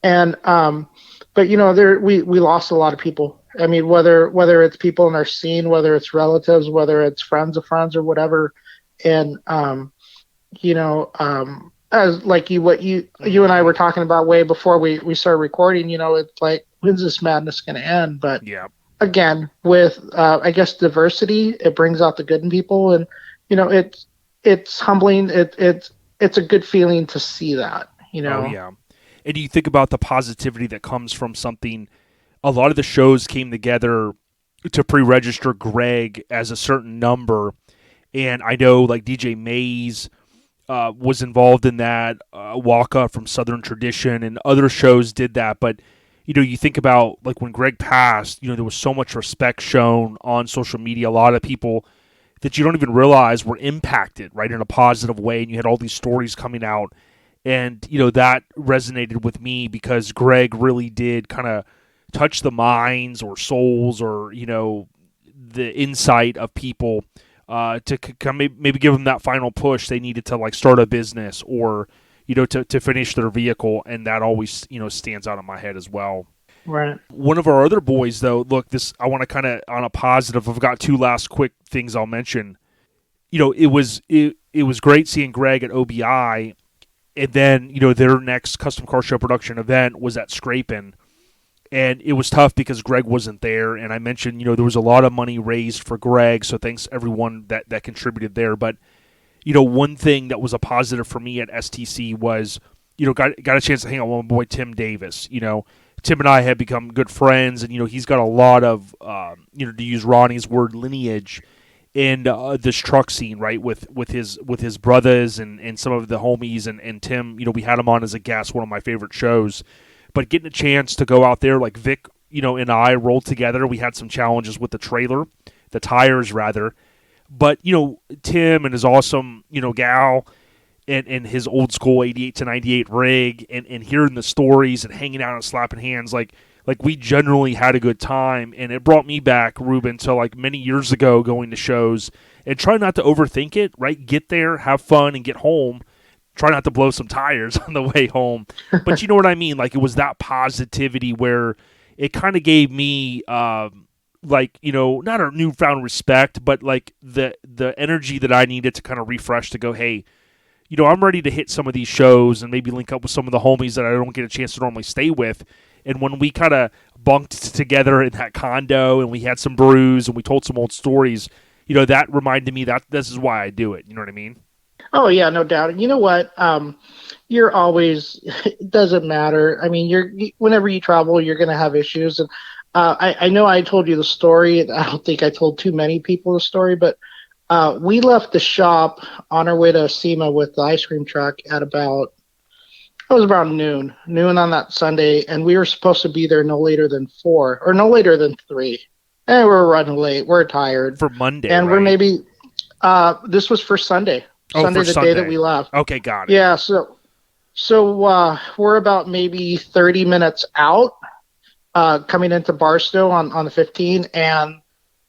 And but we lost a lot of people. I mean, whether it's people in our scene, whether it's relatives, whether it's friends of friends or whatever, and as like you and I were talking about way before we started recording, it's like, when's this madness going to end? But again, with I guess diversity, it brings out the good in people, and it's humbling. It's a good feeling to see that. Oh yeah, and you think about the positivity that comes from something. A lot of the shows came together to pre-register Greg as a certain number, and I know like DJ Mays was involved in that, Waka from Southern Tradition, and other shows did that. But, you think about, like, when Greg passed, there was so much respect shown on social media. A lot of people that you don't even realize were impacted, right, in a positive way, and you had all these stories coming out. And, that resonated with me because Greg really did kind of touch the minds or souls or, the insight of people to maybe give them that final push they needed to, like, start a business or, to finish their vehicle. And that always, stands out in my head as well. Right. One of our other boys, though, look, I want to kind of, on a positive, I've got two last quick things I'll mention. It was great seeing Greg at OBI, and then, their next custom car show production event was at Scrapin'. And it was tough because Greg wasn't there. And I mentioned, there was a lot of money raised for Greg. So thanks everyone that contributed there. But, one thing that was a positive for me at STC was, got a chance to hang out with my boy Tim Davis. Tim and I have become good friends. And, he's got a lot of, to use Ronnie's word, lineage in this truck scene, right? With his brothers and some of the homies. And Tim, we had him on as a guest, one of my favorite shows. But getting a chance to go out there, like Vic, and I rolled together. We had some challenges with the tires rather. But, Tim and his awesome, gal and his old school 88 to 98 rig and hearing the stories and hanging out and slapping hands, like we generally had a good time. And it brought me back, Ruben, to like many years ago going to shows and try not to overthink it, right? Get there, have fun, and get home. Try not to blow some tires on the way home. But you know what I mean? Like, it was that positivity where it kind of gave me, not a newfound respect, but like the energy that I needed to kind of refresh to go, hey, I'm ready to hit some of these shows and maybe link up with some of the homies that I don't get a chance to normally stay with. And when we kind of bunked together in that condo and we had some brews and we told some old stories, that reminded me that this is why I do it. You know what I mean? Oh yeah, no doubt. And you know what? You're always, it doesn't matter. I mean, whenever you travel, you're going to have issues. And I know I told you the story. I don't think I told too many people the story, but we left the shop on our way to SEMA with the ice cream truck at it was about noon on that Sunday, and we were supposed to be there no later than 4 or no later than 3. And we're running late. We're tired. For Monday, and right? we're maybe this was for Sunday. Sunday, the day that we left. Okay, got it. Yeah, so we're about maybe 30 minutes out, coming into Barstow on the 15, and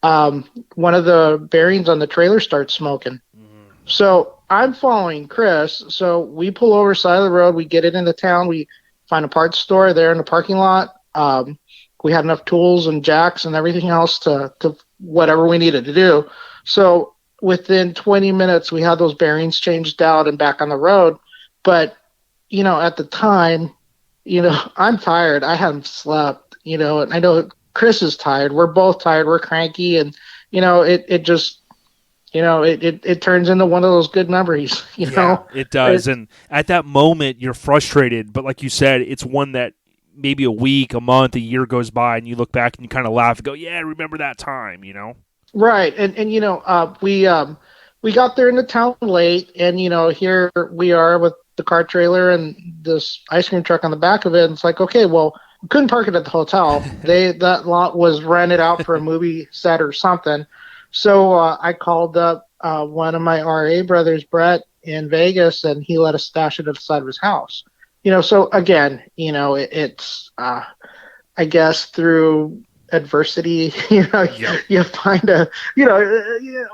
one of the bearings on the trailer starts smoking. So I'm following Chris. So we pull over side of the road. We get it into town. We find a parts store there in the parking lot. We had enough tools and jacks and everything else to whatever we needed to do. So within 20 minutes, we had those bearings changed out and back on the road. But, at the time, I'm tired. I haven't slept, and I know Chris is tired. We're both tired. We're cranky. And, it just, it turns into one of those good memories, Yeah, it does. And at that moment, you're frustrated. But like you said, it's one that maybe a week, a month, a year goes by, and you look back and you kind of laugh and go, yeah, I remember that time, Right. And we got there in the town late, and, here we are with the car trailer and this ice cream truck on the back of it. And it's like, okay, well, we couldn't park it at the hotel. That lot was rented out for a movie set or something. So I called up one of my RA brothers, Brett, in Vegas, and he let us stash it at the side of his house. So again, it's I guess through adversity, Yep. you find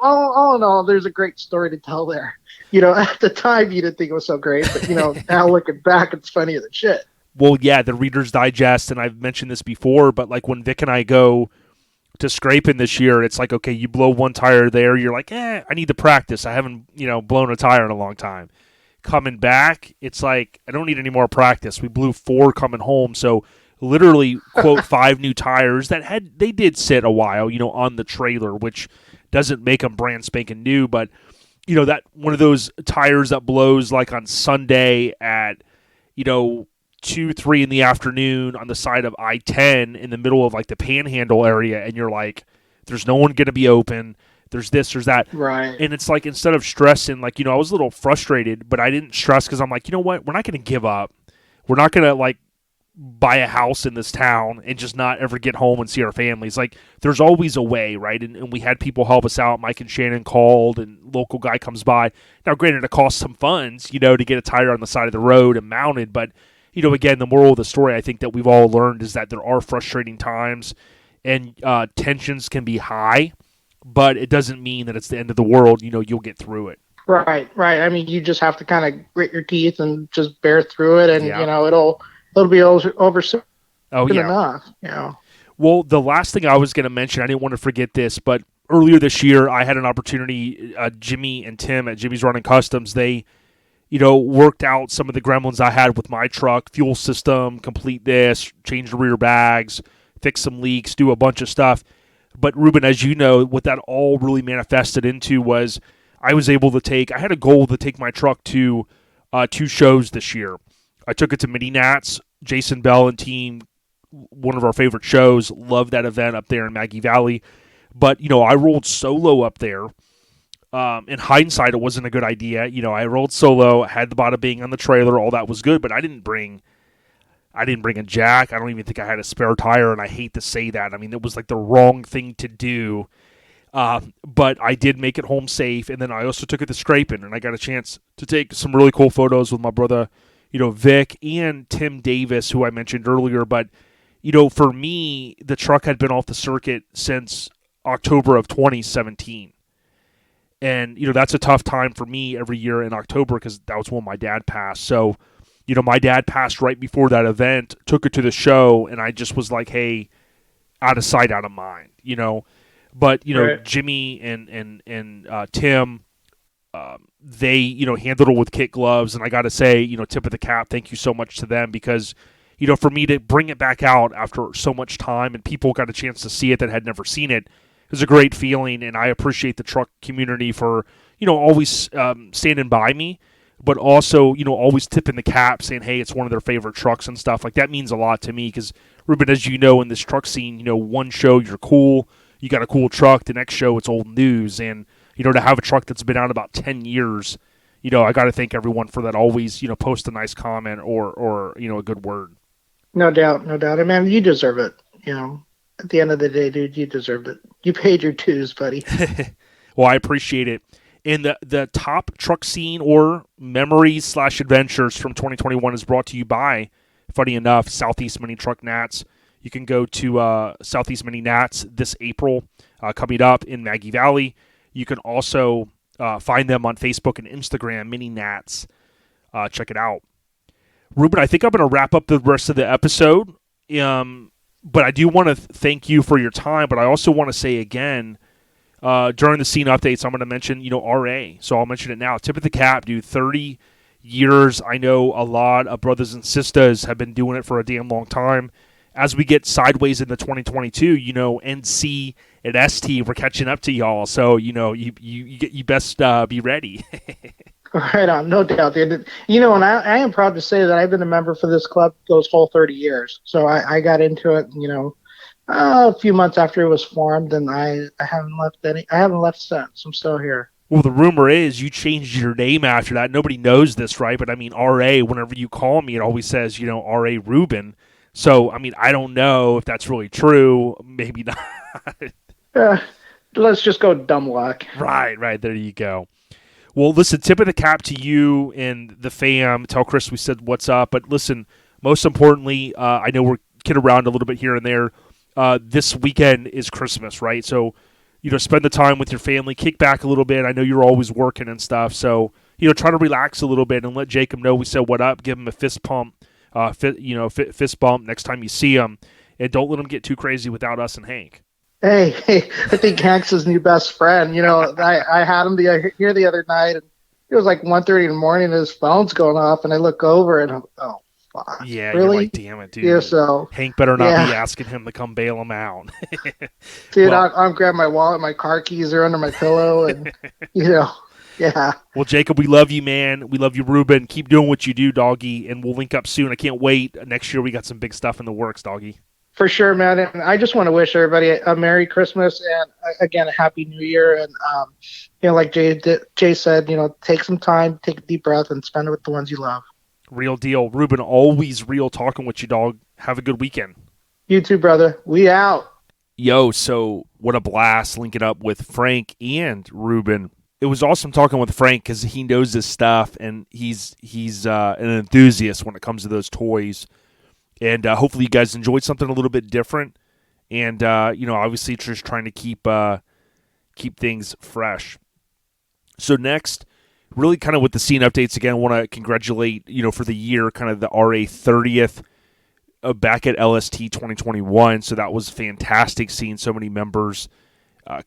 all in all, there's a great story to tell there. At the time you didn't think it was so great, but now looking back, it's funnier than shit. Well, yeah, the Reader's Digest, and I've mentioned this before, but like when Vic and I go to scraping this year, it's like, okay, you blow one tire there, you're like, I need to practice. I haven't, blown a tire in a long time. Coming back, it's like, I don't need any more practice. We blew 4 coming home, so literally, quote, 5 new tires they did sit a while, on the trailer, which doesn't make them brand spanking new, but, that one of those tires that blows like on Sunday at, 2-3 in the afternoon on the side of I-10 in the middle of like the Panhandle area, and you're like, there's no one going to be open. There's this, there's that. Right. And it's like, instead of stressing, like, I was a little frustrated, but I didn't stress because I'm like, you know what? We're not going to give up. We're not going to like buy a house in this town and just not ever get home and see our families. Like, there's always a way, right? And we had people help us out. Mike and Shannon called, and local guy comes by. Now, granted, it costs some funds, to get a tire on the side of the road and mounted, but again, the moral of the story I think that we've all learned is that there are frustrating times, and tensions can be high, but it doesn't mean that it's the end of the world. You'll get through it. Right. I mean, you just have to kind of grit your teeth and just bear through it, and Yeah. it'll be over soon enough. enough. Well, the last thing I was going to mention, I didn't want to forget this, but earlier this year I had an opportunity. Jimmy and Tim at Jimmy's Running Customs, they worked out some of the gremlins I had with my truck, fuel system, complete this, change the rear bags, fix some leaks, do a bunch of stuff. But Ruben, as you know, what that all really manifested into was I was able to I had a goal to take my truck to 2 shows this year. I took it to Mini Nats, Jason Bell and team, one of our favorite shows, loved that event up there in Maggie Valley. But, I rolled solo up there. In hindsight, it wasn't a good idea. I rolled solo, had the bada bing on the trailer, all that was good, but I didn't bring a jack. I don't even think I had a spare tire, and I hate to say that. I mean, it was like the wrong thing to do. But I did make it home safe, and then I also took it to scraping, and I got a chance to take some really cool photos with my brother, Vic and Tim Davis, who I mentioned earlier. But, for me, the truck had been off the circuit since October of 2017. And, that's a tough time for me every year in October because that was when my dad passed. So, my dad passed right before that event, took it to the show, and I just was like, hey, out of sight, out of mind, But, Right. Jimmy and Tim, they, handled it with kit gloves. And I got to say, tip of the cap, thank you so much to them because, for me to bring it back out after so much time and people got a chance to see it that had never seen it, was a great feeling, and I appreciate the truck community for, always standing by me, but also, always tipping the cap, saying, hey, it's one of their favorite trucks and stuff. Like, that means a lot to me because Ruben, as you know, in this truck scene, one show you're cool, you got a cool truck. The next show it's old news, and to have a truck that's been out about 10 years, I got to thank everyone for that. Always, post a nice comment or a good word. No doubt, no doubt. And man, you deserve it. At the end of the day, dude, you deserved it. You paid your dues, buddy. Well, I appreciate it. And the top truck scene or memories/adventures from 2021 is brought to you by, funny enough, Southeast Mini Truck Nats. You can go to Southeast Mini Nats this April, coming up in Maggie Valley. You can also find them on Facebook and Instagram, Mini Nats. Check it out. Ruben, I think I'm going to wrap up the rest of the episode. But I do want to thank you for your time. But I also want to say again, during the scene updates, I'm going to mention, RA. So I'll mention it now. Tip of the cap, dude. 30 years. I know a lot of brothers and sisters have been doing it for a damn long time. As we get sideways into 2022, NC and ST, we're catching up to y'all. So, you best be ready. Right on, no doubt, dude. And I am proud to say that I've been a member for this club those whole 30 years. So I got into it, a few months after it was formed, and I haven't left since. I'm still here. Well, the rumor is you changed your name after that. Nobody knows this, right? But I mean, RA, whenever you call me, it always says, RA Ruben. So, I mean, I don't know if that's really true. Maybe not. Let's just go dumb luck. Right. There you go. Well, listen, tip of the cap to you and the fam. Tell Chris we said what's up. But listen, most importantly, I know we're kidding around a little bit here and there. This weekend is Christmas, right? So, spend the time with your family, kick back a little bit. I know you're always working and stuff. So, try to relax a little bit and let Jacob know we said what up. Give him a fist pump. Fist bump next time you see him, and don't let him get too crazy without us and Hank. Hey, I think Hank's his new best friend. I had him here the other night, and it was like 1:30 in the morning, and his phone's going off, and I look over, and I'm, oh, fuck. Yeah, really? You're like, damn it, dude. Yeah, so Hank better not be asking him to come bail him out. Dude, I'm grabbing my wallet, my car keys are under my pillow, and, yeah. Well, Jacob, we love you, man. We love you, Ruben. Keep doing what you do, doggy, and we'll link up soon. I can't wait. Next year, we got some big stuff in the works, doggy. For sure, man. And I just want to wish everybody a Merry Christmas and, again, a Happy New Year. And, like Jay said, take some time, take a deep breath, and spend it with the ones you love. Real deal. Ruben, always real talking with you, dog. Have a good weekend. You too, brother. We out. Yo, so what a blast linking up with Frank and Ruben. It was awesome talking with Frank because he knows his stuff, and he's an enthusiast when it comes to those toys. And hopefully you guys enjoyed something a little bit different. And, obviously just trying to keep things fresh. So next, really kind of with the scene updates, again, I want to congratulate, for the year, kind of the RA 30th back at LST 2021. So that was fantastic seeing so many members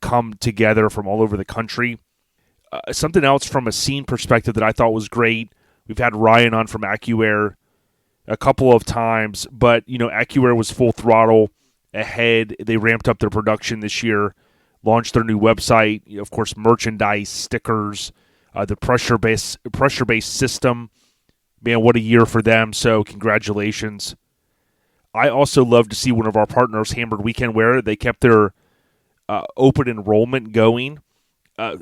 come together from all over the country. Something else from a scene perspective that I thought was great. We've had Ryan on from AccuAir a couple of times, but, AccuAir was full throttle ahead. They ramped up their production this year, launched their new website, of course, merchandise, stickers, the pressure-based system. Man, what a year for them, so congratulations. I also love to see one of our partners, Hammered Weekend Wear. They kept their open enrollment going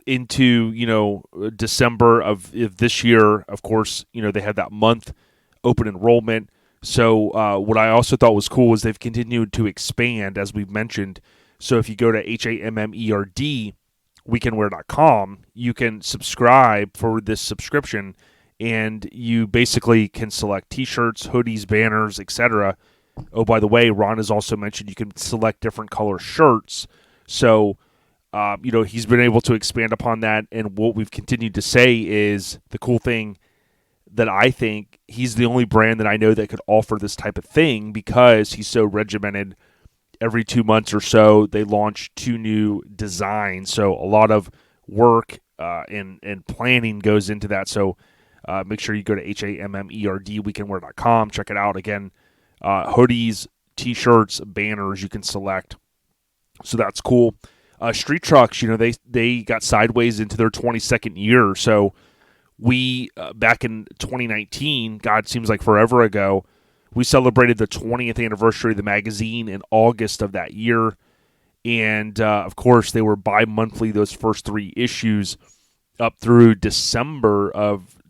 into, December of this year. Of course, they had that month open enrollment. So what I also thought was cool is they've continued to expand, as we've mentioned. So if you go to HAMMERD, weekendwear.com, you can subscribe for this subscription, and you basically can select T-shirts, hoodies, banners, etc. Oh, by the way, Ron has also mentioned you can select different color shirts. So, he's been able to expand upon that, and what we've continued to say is the cool thing that I think he's the only brand that I know that could offer this type of thing because he's so regimented. Every 2 months or so, they launch 2 new designs. So a lot of work and planning goes into that. So make sure you go to HAMMERD weekendwear.com. Check it out. Again, hoodies, T-shirts, banners you can select. So that's cool. Street Trucks, they got sideways into their 22nd year. So we, back in 2019, God, seems like forever ago, We celebrated the 20th anniversary of the magazine in August of that year. And, of course, they were bi-monthly, those first 3 issues, up through December of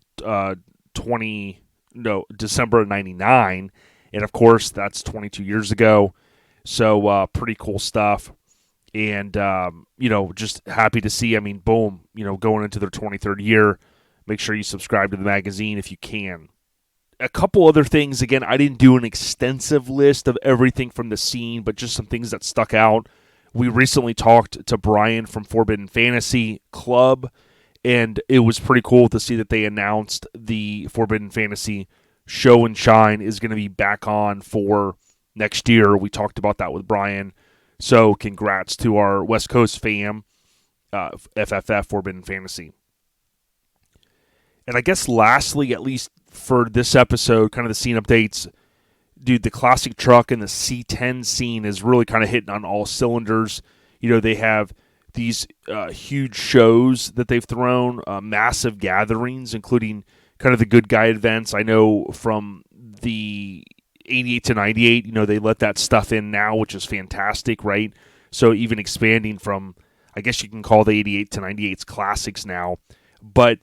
December of 99. And, of course, that's 22 years ago. So, pretty cool stuff. And, just happy to see, boom, going into their 23rd year. Make sure you subscribe to the magazine if you can. A couple other things. Again, I didn't do an extensive list of everything from the scene, but just some things that stuck out. We recently talked to Brian from Forbidden Fantasy Club, and it was pretty cool to see that they announced the Forbidden Fantasy Show and Shine is going to be back on for next year. We talked about that with Brian. So congrats to our West Coast fam, FFF Forbidden Fantasy. And I guess lastly, at least for this episode, kind of the scene updates, dude, the classic truck and the C10 scene is really kind of hitting on all cylinders. They have these huge shows that they've thrown, massive gatherings, including kind of the good guy events. I know from the 88 to 98, they let that stuff in now, which is fantastic, right? So even expanding from, I guess you can call the 88 to 98's classics now. But,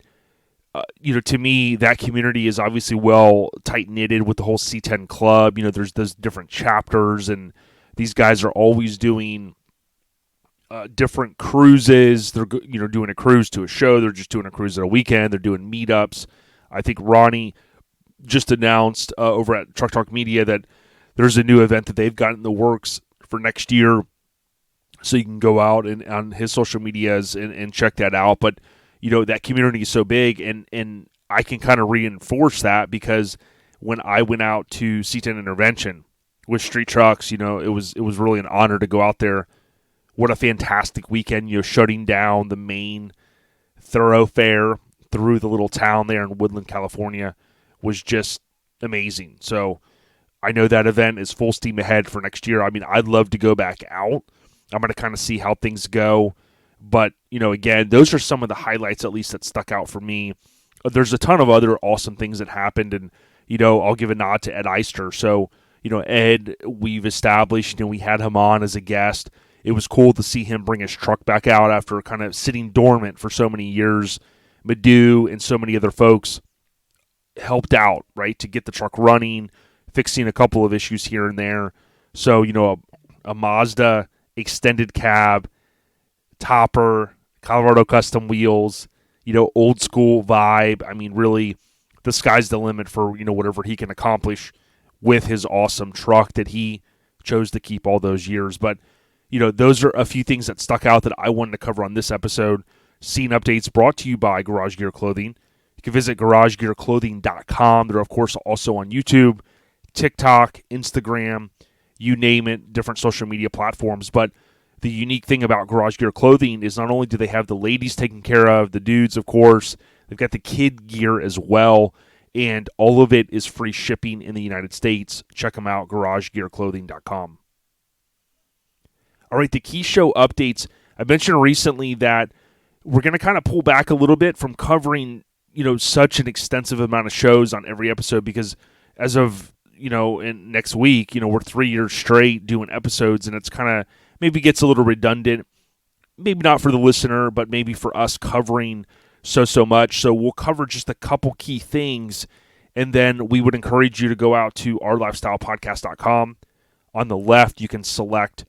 to me, that community is obviously well tight-knitted with the whole C10 club. There's those different chapters, and these guys are always doing different cruises. They're, doing a cruise to a show. They're just doing a cruise at a weekend. They're doing meetups. I think Ronnie just announced over at Truck Talk Media that there's a new event that they've got in the works for next year. So you can go out and on his social medias and check that out. But, that community is so big, and I can kind of reinforce that because when I went out to C10 Intervention with Street Trucks, it was really an honor to go out there. What a fantastic weekend, shutting down the main thoroughfare through the little town there in Woodland, California was just amazing. So I know that event is full steam ahead for next year. I'd love to go back out. I'm going to kind of see how things go. But, again, those are some of the highlights, at least, that stuck out for me. There's a ton of other awesome things that happened, and, I'll give a nod to Ed Eister. So, Ed, we've established, we had him on as a guest. It was cool to see him bring his truck back out after kind of sitting dormant for so many years. Madhu and so many other folks helped out, right, to get the truck running, fixing a couple of issues here and there. So, a Mazda extended cab, topper, Colorado custom wheels, old school vibe. Really, the sky's the limit for, whatever he can accomplish with his awesome truck that he chose to keep all those years. But, those are a few things that stuck out that I wanted to cover on this episode. Scene updates brought to you by Garage Gear Clothing. You can visit garagegearclothing.com. They're, of course, also on YouTube, TikTok, Instagram, you name it, different social media platforms. But the unique thing about Garage Gear Clothing is not only do they have the ladies taken care of, the dudes, of course, they've got the kid gear as well, and all of it is free shipping in the United States. Check them out, garagegearclothing.com. All right, the key show updates. I mentioned recently that we're going to kind of pull back a little bit from covering, such an extensive amount of shows on every episode because as of, in next week, we're 3 years straight doing episodes, and it's kind of maybe gets a little redundant, maybe not for the listener, but maybe for us covering so much. So we'll cover just a couple key things, and then we would encourage you to go out to ourlifestylepodcast.com. On the left, you can select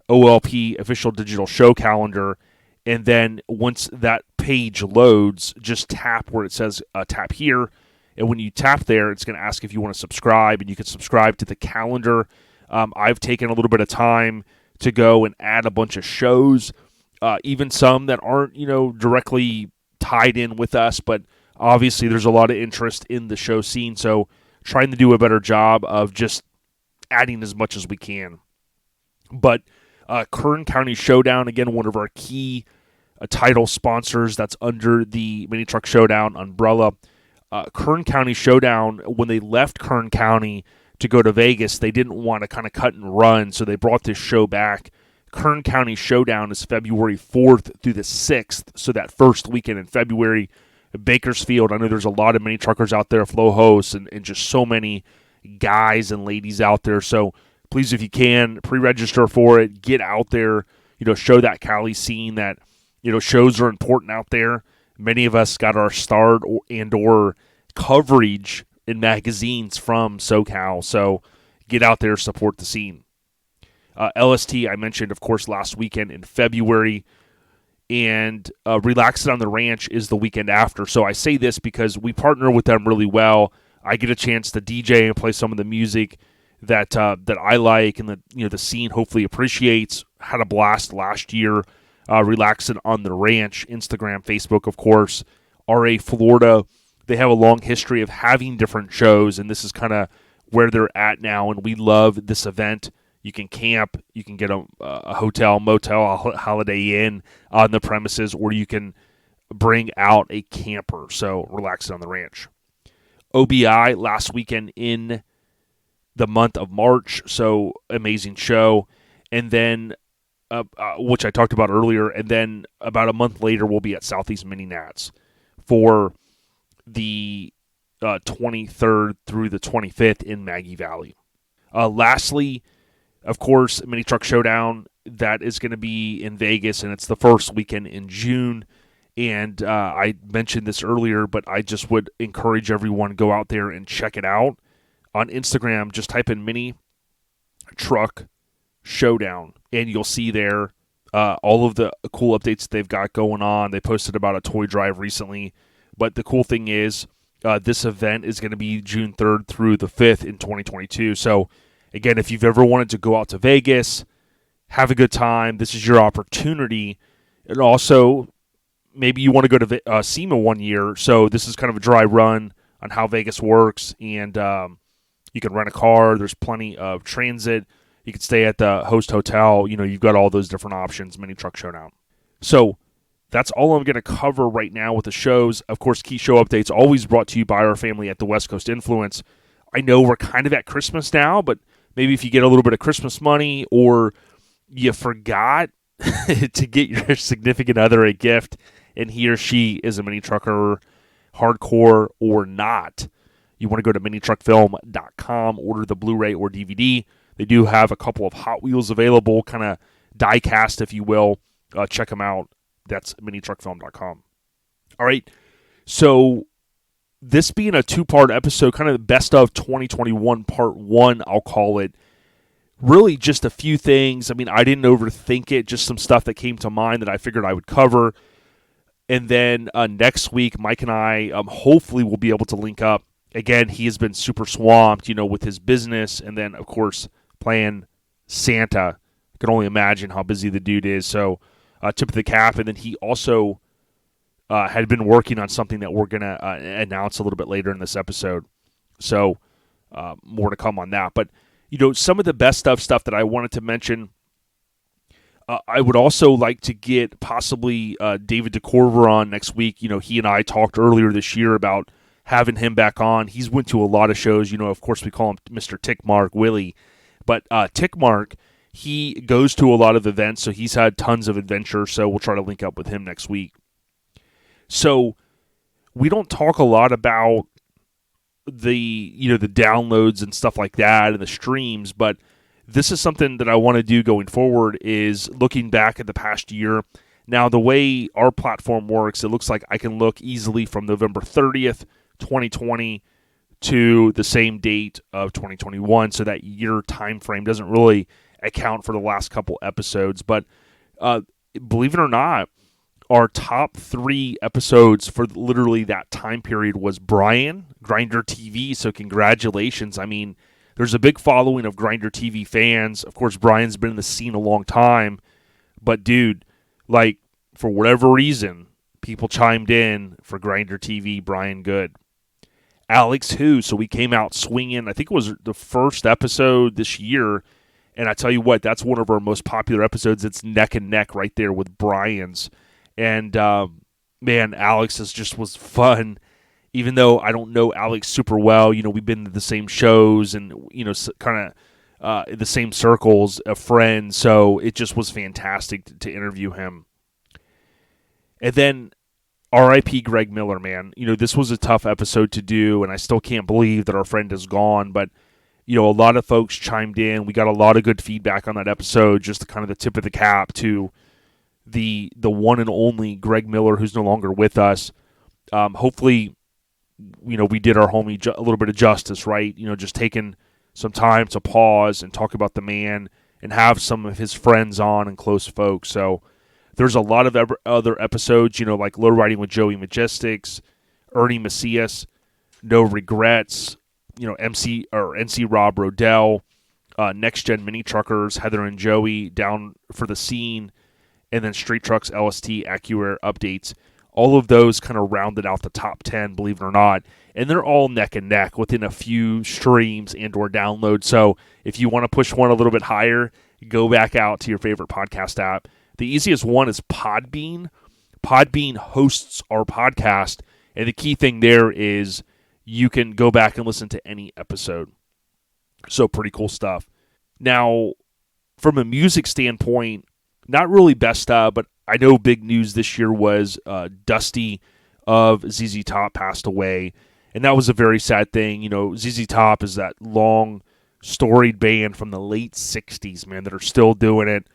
OLP Official Digital Show Calendar, and then once that page loads, just tap where it says tap here, and when you tap there, it's going to ask if you want to subscribe, and you can subscribe to the calendar. I've taken a little bit of time to go and add a bunch of shows, even some that aren't, directly tied in with us, but obviously there's a lot of interest in the show scene, so trying to do a better job of just adding as much as we can. But Kern County Showdown, again, one of our key title sponsors that's under the Mini Truck Showdown umbrella. Kern County Showdown, when they left Kern County to go to Vegas, they didn't want to kind of cut and run, so they brought this show back. Kern County Showdown is February 4th through the 6th, so that first weekend in February. Bakersfield, I know there's a lot of mini truckers out there, flow hosts, and just so many guys and ladies out there. So please, if you can, pre-register for it. Get out there, show that Cali scene that, shows are important out there. Many of us got our start or coverage in magazines from SoCal. So get out there, support the scene. LST, I mentioned, of course, last weekend in February. And Relaxing on the Ranch is the weekend after. So I say this because we partner with them really well. I get a chance to DJ and play some of the music that I like and that the scene hopefully appreciates. Had a blast last year. Relaxing on the Ranch, Instagram, Facebook, of course. RA Florida, they have a long history of having different shows, and this is kind of where they're at now. And we love this event. You can camp, you can get a hotel, motel, a Holiday Inn on the premises, or you can bring out a camper. So Relaxing on the Ranch. OBI last weekend in the month of March, so amazing show. And then, which I talked about earlier, and then about a month later we'll be at Southeast Mini Nats for the 23rd through the 25th in Maggie Valley. Lastly, of course, Mini Truck Showdown, that is going to be in Vegas, and it's the first weekend in June. And I mentioned this earlier, but I just would encourage everyone to go out there and check it out. On Instagram, just type in Mini Truck Showdown, and you'll see there all of the cool updates they've got going on. They posted about a toy drive recently. But the cool thing is this event is going to be June 3rd through the 5th in 2022. So, again, if you've ever wanted to go out to Vegas, have a good time, this is your opportunity. And also, maybe you want to go to SEMA one year. So this is kind of a dry run on how Vegas works. And you can rent a car. There's plenty of transit. You can stay at the host hotel. You've got all those different options, Mini Truck Showdown. So that's all I'm going to cover right now with the shows. Of course, key show updates always brought to you by our family at the West Coast Influence. I know we're kind of at Christmas now, but maybe if you get a little bit of Christmas money or you forgot to get your significant other a gift and he or she is a mini trucker, hardcore or not, you want to go to minitruckfilm.com, order the Blu-ray or DVD. They do have a couple of Hot Wheels available, kind of die-cast, if you will. Check them out. That's minitruckfilm.com. All right, so this being a two-part episode, kind of the best of 2021 part one, I'll call it. Really just a few things. I mean, I didn't overthink it, just some stuff that came to mind that I figured I would cover. And then next week, Mike and I hopefully will be able to link up. Again, he has been super swamped, with his business, and then, of course, playing Santa. I can only imagine how busy the dude is. So, tip of the cap. And then he also had been working on something that we're going to announce a little bit later in this episode. So, more to come on that. But, some of the best stuff that I wanted to mention, I would also like to get possibly David DeCorver on next week. He and I talked earlier this year about having him back on. He's went to a lot of shows. Of course, we call him Mr. Tickmark Willie. But Tickmark, he goes to a lot of events, so he's had tons of adventure, so we'll try to link up with him next week. So we don't talk a lot about the downloads and stuff like that and the streams, but this is something that I want to do going forward is looking back at the past year. Now, the way our platform works, it looks like I can look easily from November 30th, 2020 to the same date of 2021, so that year time frame doesn't really account for the last couple episodes. But believe it or not, our top 3 episodes for literally that time period was Brian, Grinder TV, so congratulations. I mean, there's a big following of Grinder TV fans. Of course, Brian's been in the scene a long time, but dude, for whatever reason, people chimed in for Grinder TV, Brian Good. Alex Who, so we came out swinging. I think it was the first episode this year, and I tell you what, that's one of our most popular episodes. It's neck and neck right there with Brian's. And, man, Alex's just was fun. Even though I don't know Alex super well, we've been to the same shows and, kind of in the same circles of friends. So it just was fantastic to interview him. And then R.I.P. Greg Miller, man. This was a tough episode to do, and I still can't believe that our friend is gone. But a lot of folks chimed in. We got a lot of good feedback on that episode, just kind of the tip of the cap to the one and only Greg Miller, who's no longer with us. Hopefully, we did our homie a little bit of justice, right? Just taking some time to pause and talk about the man and have some of his friends on and close folks. So there's a lot of other episodes, like Low Riding with Joey Majestics, Ernie Macias, No Regrets, NC Rob Rodell, Next Gen Mini Truckers, Heather and Joey, Down for the Scene, and then Street Trucks LST AccuAir updates. All of those kind of rounded out the top 10, believe it or not, and they're all neck and neck within a few streams and or downloads. So if you want to push one a little bit higher, go back out to your favorite podcast app. The easiest one is Podbean. Podbean hosts our podcast, and the key thing there is you can go back and listen to any episode. So pretty cool stuff. Now, from a music standpoint, not really best of, but I know big news this year was Dusty of ZZ Top passed away, and that was a very sad thing. ZZ Top is that long, storied band from the late 60s, man, that are still doing it.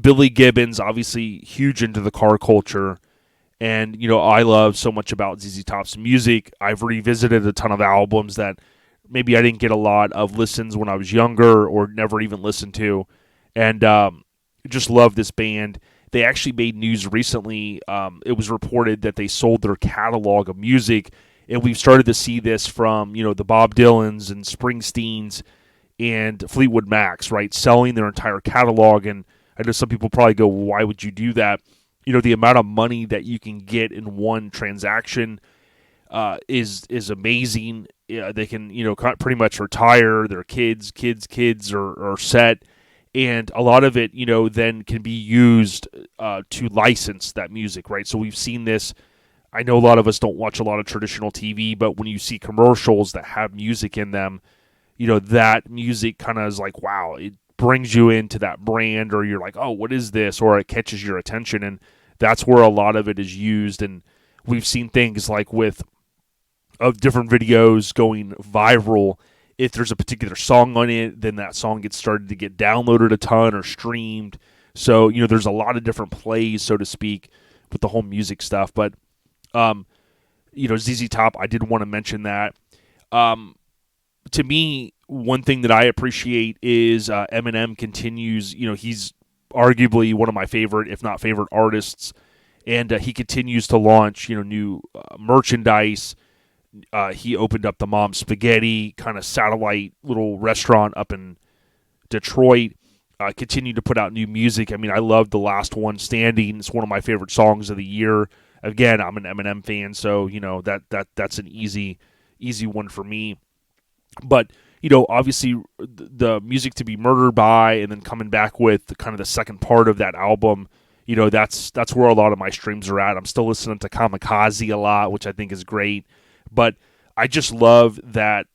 Billy Gibbons, obviously huge into the car culture, and, I love so much about ZZ Top's music. I've revisited a ton of albums that maybe I didn't get a lot of listens when I was younger or never even listened to, and just love this band. They actually made news recently. It was reported that they sold their catalog of music, and we've started to see this from, the Bob Dylans and Springsteens and Fleetwood Macs, right, selling their entire catalog. And I know some people probably go, why would you do that? The amount of money that you can get in one transaction is amazing. They can, pretty much retire. Their kids are set. And a lot of it, then can be used to license that music, right? So we've seen this. I know a lot of us don't watch a lot of traditional TV, but when you see commercials that have music in them, that music kind of is like, wow, it brings you into that brand, or you're like, oh, what is this? Or it catches your attention, and that's where a lot of it is used. And we've seen things like with different videos going viral. If there's a particular song on it, then that song gets started to get downloaded a ton or streamed. So, there's a lot of different plays, so to speak, with the whole music stuff. But, ZZ Top, I did want to mention that. To me, one thing that I appreciate is Eminem continues, he's arguably one of my favorite, if not favorite artists, and he continues to launch, new merchandise. He opened up the Mom Spaghetti kind of satellite little restaurant up in Detroit. Continued to put out new music. I mean, I love The Last One Standing. It's one of my favorite songs of the year. Again, I'm an Eminem fan, so that's an easy one for me. But obviously the music To Be Murdered By, and then coming back with the second part of that album. That's where a lot of my streams are at. I'm still listening to Kamikaze a lot, which I think is great. But I just love that,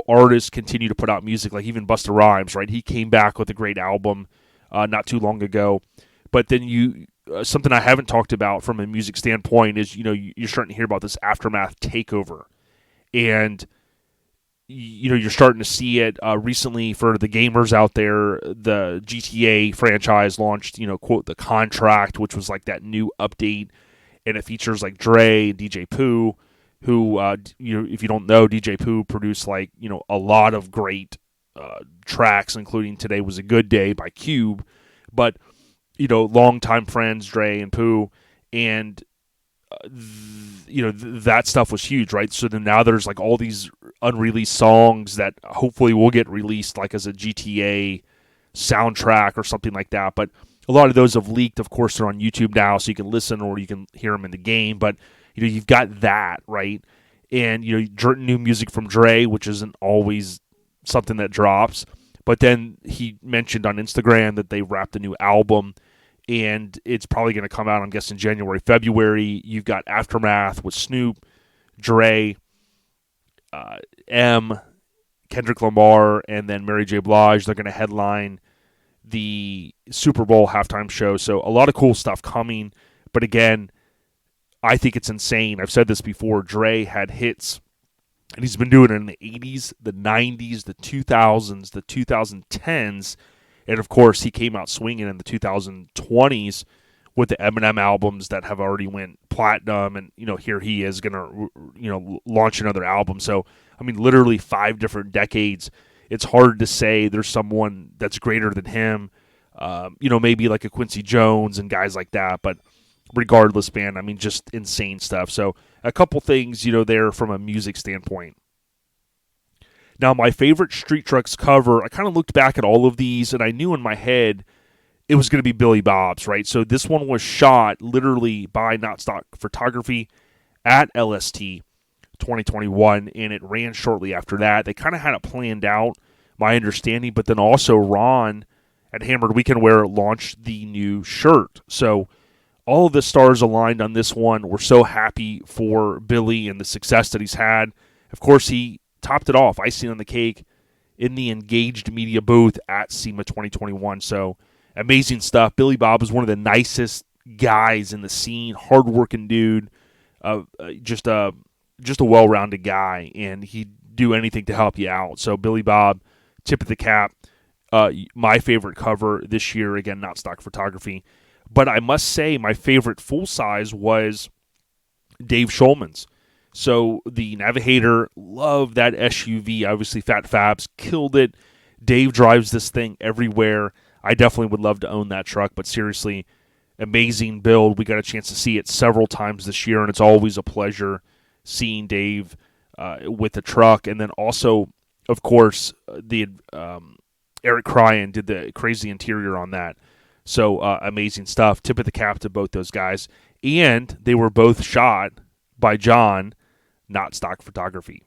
artists continue to put out music, like even Busta Rhymes, right? He came back with a great album not too long ago. But then something I haven't talked about from a music standpoint is, you're starting to hear about this Aftermath takeover. And, you're starting to see it recently for the gamers out there. The GTA franchise launched, quote, The Contract, which was like that new update. And it features like Dre and DJ Pooh, who, if you don't know, DJ Pooh produced a lot of great tracks, including Today Was a Good Day by Cube. But, longtime friends, Dre and Pooh, and, that stuff was huge, right? So then now there's all these unreleased songs that hopefully will get released as a GTA soundtrack or something like that. But a lot of those have leaked. Of course, they're on YouTube now, so you can listen or you can hear them in the game. But you've got that, right? And new music from Dre, which isn't always something that drops. But then he mentioned on Instagram that they wrapped a new album, and it's probably going to come out, I'm guessing, January, February. You've got Aftermath with Snoop, Dre, Kendrick Lamar, and then Mary J. Blige. They're going to headline the Super Bowl halftime show. So a lot of cool stuff coming. But again, I think it's insane. I've said this before. Dre had hits And he's been doing it in the 80s, the 90s, the 2000s, the 2010s. And, of course, he came out swinging in the 2020s with the Eminem albums that have already went platinum. And, here he is going to, launch another album. So, I mean, literally 5 different decades. It's hard to say there's someone that's greater than him. Maybe like a Quincy Jones and guys like that. But regardless, man, I mean, just insane stuff. So a couple things, there from a music standpoint. Now, my favorite Street Trucks cover, I kind of looked back at all of these, and I knew in my head it was going to be Billy Bob's, right? So this one was shot literally by Not Stock Photography at LST 2021, and it ran shortly after that. They kind of had it planned out, my understanding, but then also Ron at Hammered Weekend Wear launched the new shirt. So all of the stars aligned on this one. We're so happy for Billy and the success that he's had. Of course, he topped it off, icing on the cake, in the Engaged Media booth at SEMA 2021. So amazing stuff. Billy Bob is one of the nicest guys in the scene, hardworking dude, just a well-rounded guy, and he'd do anything to help you out. So Billy Bob, tip of the cap. My favorite cover this year, again, Not Stock Photography. But I must say my favorite full-size was Dave Schulman's. So the Navigator, love that SUV. Obviously, Fat Fabs killed it. Dave drives this thing everywhere. I definitely would love to own that truck, but seriously, amazing build. We got a chance to see it several times this year, and it's always a pleasure seeing Dave with the truck. And then also, of course, the Eric Cryan did the crazy interior on that. So amazing stuff. Tip of the cap to both those guys. And they were both shot by John, Not Stock Photography.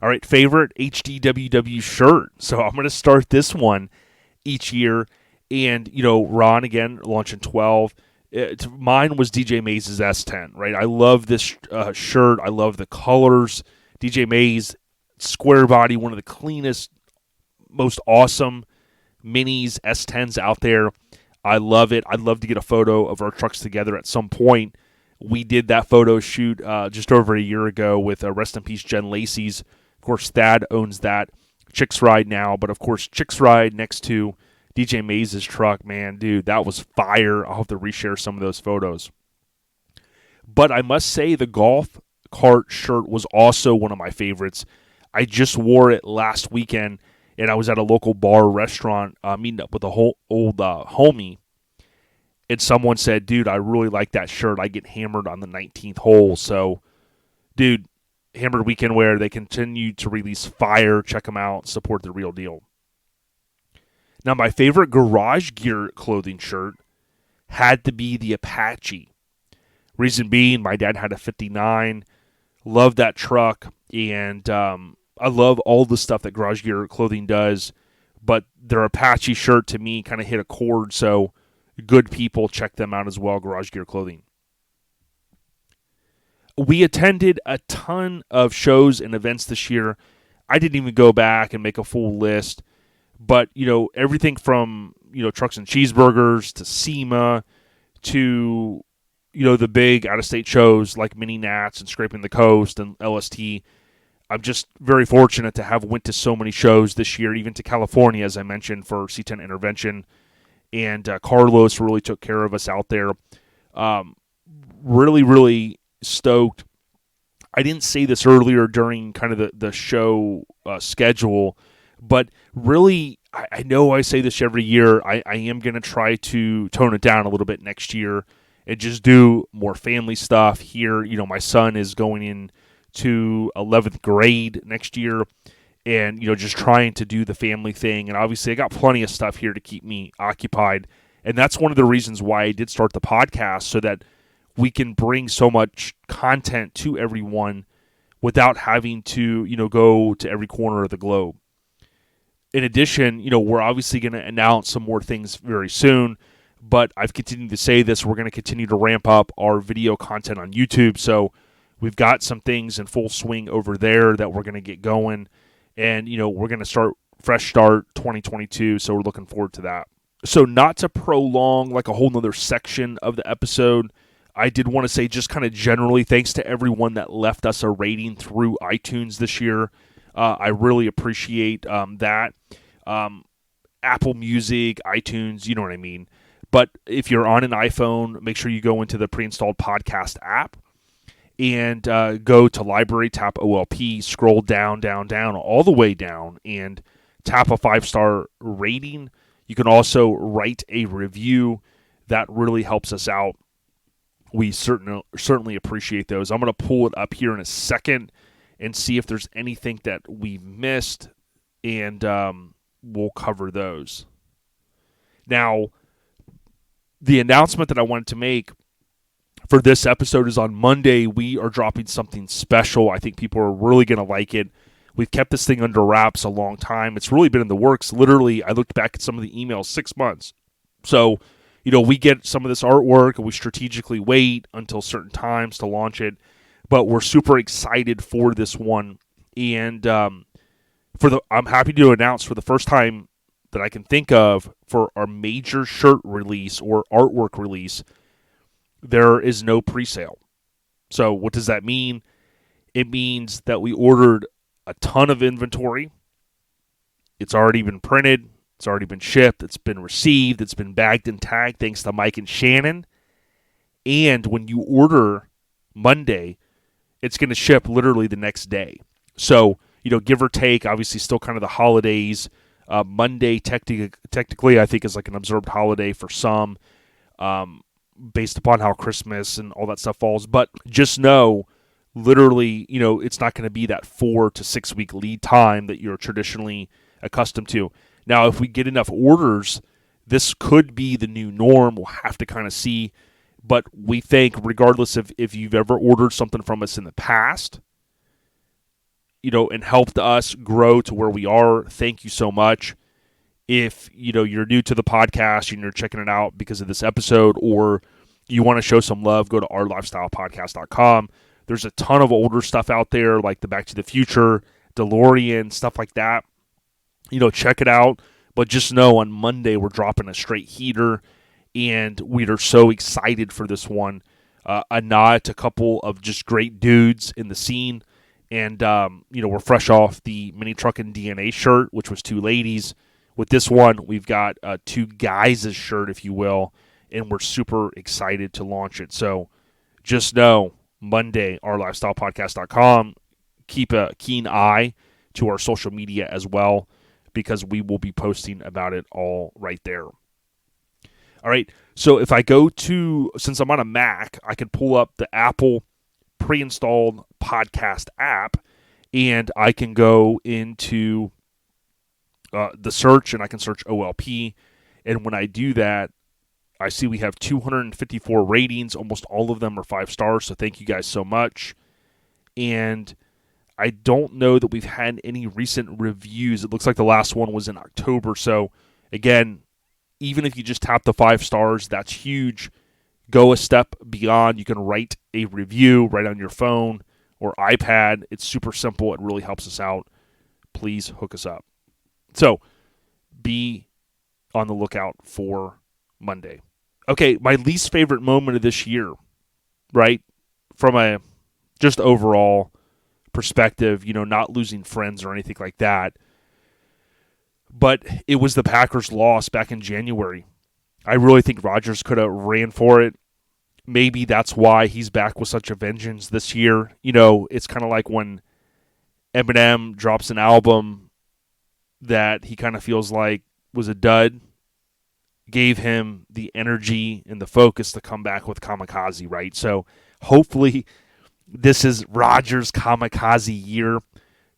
All right, favorite HDWW shirt. So I'm going to start this one each year. And, Ron, again, launching 12. Mine was DJ Mays' S10, right? I love this shirt. I love the colors. DJ Mays, square body, one of the cleanest, most awesome minis, S10s out there. I love it. I'd love to get a photo of our trucks together at some point. We did that photo shoot just over a year ago with rest in peace Jen Lacey's. Of course, Thad owns that Chicks Ride now, but of course, Chicks Ride next to DJ Mays' truck, man, dude, that was fire. I'll have to reshare some of those photos. But I must say the golf cart shirt was also one of my favorites. I just wore it last weekend, and I was at a local bar restaurant meeting up with a old homie, and someone said, dude, I really like that shirt. I get hammered on the 19th hole. So, dude, Hammered Weekend Wear, they continue to release fire. Check them out. Support the real deal. Now, my favorite garage gear clothing shirt had to be the Apache. Reason being, my dad had a 59. Loved that truck. And I love all the stuff that garage gear clothing does. But their Apache shirt, to me, kind of hit a chord. So, good people, check them out as well, Garage Gear Clothing. We attended a ton of shows and events this year. I didn't even go back and make a full list. But, everything from, Trucks and Cheeseburgers to SEMA to, the big out-of-state shows like Mini Nats and Scraping the Coast and LST. I'm just very fortunate to have went to so many shows this year, even to California, as I mentioned, for C10 Intervention. And Carlos really took care of us out there. Really, really stoked. I didn't say this earlier during kind of the show schedule, but really, I know I say this every year. I am going to try to tone it down a little bit next year and just do more family stuff here. My son is going into 11th grade next year. And, just trying to do the family thing. And obviously, I got plenty of stuff here to keep me occupied. And that's one of the reasons why I did start the podcast, so that we can bring so much content to everyone without having to, go to every corner of the globe. In addition, we're obviously going to announce some more things very soon. But I've continued to say this. We're going to continue to ramp up our video content on YouTube. So we've got some things in full swing over there that we're going to get going. And, we're going to fresh start 2022, so we're looking forward to that. So not to prolong like a whole nother section of the episode, I did want to say just kind of generally thanks to everyone that left us a rating through iTunes this year. I really appreciate that. Apple Music, iTunes, you know what I mean. But if you're on an iPhone, make sure you go into the pre-installed podcast app and go to library, tap OLP, scroll down, all the way down, and tap a 5-star rating. You can also write a review. That really helps us out. We certainly appreciate those. I'm going to pull it up here in a second and see if there's anything that we missed, and we'll cover those. Now, the announcement that I wanted to make for this episode is on Monday, we are dropping something special. I think people are really going to like it. We've kept this thing under wraps a long time. It's really been in the works. Literally, I looked back at some of the emails, 6 months. So, we get some of this artwork and we strategically wait until certain times to launch it. But we're super excited for this one. And I'm happy to announce for the first time that I can think of for our major shirt release or artwork release, there is no pre-sale. So what does that mean? It means that we ordered a ton of inventory. It's already been printed. It's already been shipped. It's been received. It's been bagged and tagged thanks to Mike and Shannon. And when you order Monday, it's going to ship literally the next day. So, give or take, obviously still kind of the holidays. Monday, technically, I think is like an observed holiday for some, based upon how Christmas and all that stuff falls. But just know, literally, it's not going to be that 4 to 6 week lead time that you're traditionally accustomed to. Now, if we get enough orders, this could be the new norm. We'll have to kind of see. But we think, regardless of if you've ever ordered something from us in the past, and helped us grow to where we are, thank you so much. If, you're new to the podcast and you're checking it out because of this episode, or you want to show some love, go to ourlifestylepodcast.com. There's a ton of older stuff out there, like the Back to the Future, DeLorean, stuff like that. Check it out. But just know on Monday we're dropping a straight heater, and we are so excited for this one. A nod to a couple of just great dudes in the scene. And, we're fresh off the Mini Truckin DNA shirt, which was 2 ladies. With this one, we've got 2 guys' shirt, if you will, and we're super excited to launch it. So just know, Monday, ourlifestylepodcast.com. Keep a keen eye to our social media as well, because we will be posting about it all right there. All right, so if I go to, since I'm on a Mac, I can pull up the Apple pre-installed podcast app, and I can go into the search, and I can search OLP, and when I do that, I see we have 254 ratings. Almost all of them are 5 stars, so thank you guys so much. And I don't know that we've had any recent reviews. It looks like the last one was in October. So, again, even if you just tap the 5 stars, that's huge. Go a step beyond. You can write a review right on your phone or iPad. It's super simple. It really helps us out. Please hook us up. So, be on the lookout for Monday. Okay, my least favorite moment of this year, right? From a just overall perspective, not losing friends or anything like that. But it was the Packers' loss back in January. I really think Rodgers could have ran for it. Maybe that's why he's back with such a vengeance this year. It's kind of like when Eminem drops an album that he kind of feels like was a dud, gave him the energy and the focus to come back with Kamikaze, right? So hopefully this is Rodgers' Kamikaze year.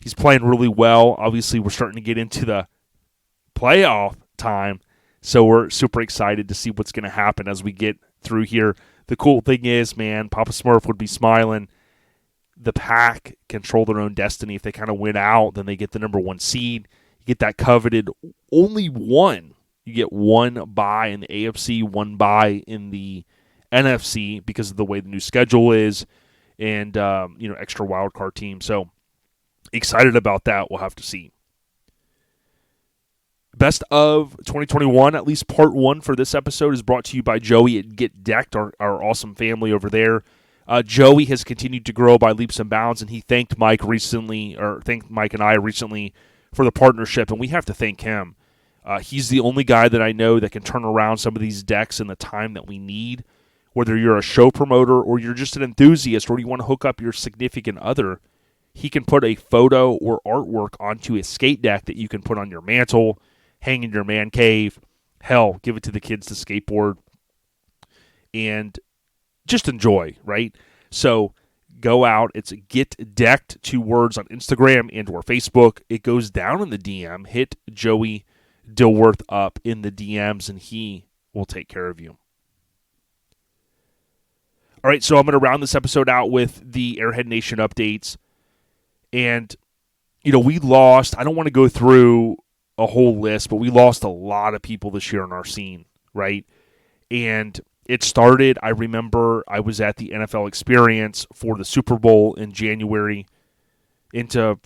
He's playing really well. Obviously, we're starting to get into the playoff time, so we're super excited to see what's going to happen as we get through here. The cool thing is, man, Papa Smurf would be smiling. The Pack control their own destiny. If they kind of win out, then they get the number 1 seed. You get that coveted only one. You get 1 bye in the AFC, 1 bye in the NFC because of the way the new schedule is, and extra wild card team. So excited about that. We'll have to see. Best of 2021, at least part one for this episode, is brought to you by Joey at Get Decked, our awesome family over there. Joey has continued to grow by leaps and bounds, and he thanked Mike and I recently for the partnership, and we have to thank him. He's the only guy that I know that can turn around some of these decks in the time that we need. Whether you're a show promoter or you're just an enthusiast or you want to hook up your significant other, he can put a photo or artwork onto a skate deck that you can put on your mantle, hang in your man cave, hell, give it to the kids to skateboard, and just enjoy, right? So go out. It's Get Decked, 2 words, on Instagram and or Facebook. It goes down in the DM. Hit Joey Dilworth up in the DMs, and he will take care of you. All right, so I'm going to round this episode out with the Airhead Nation updates. And, we lost, I don't want to go through a whole list, but we lost a lot of people this year in our scene, right? And it started, I remember I was at the NFL Experience for the Super Bowl in January into,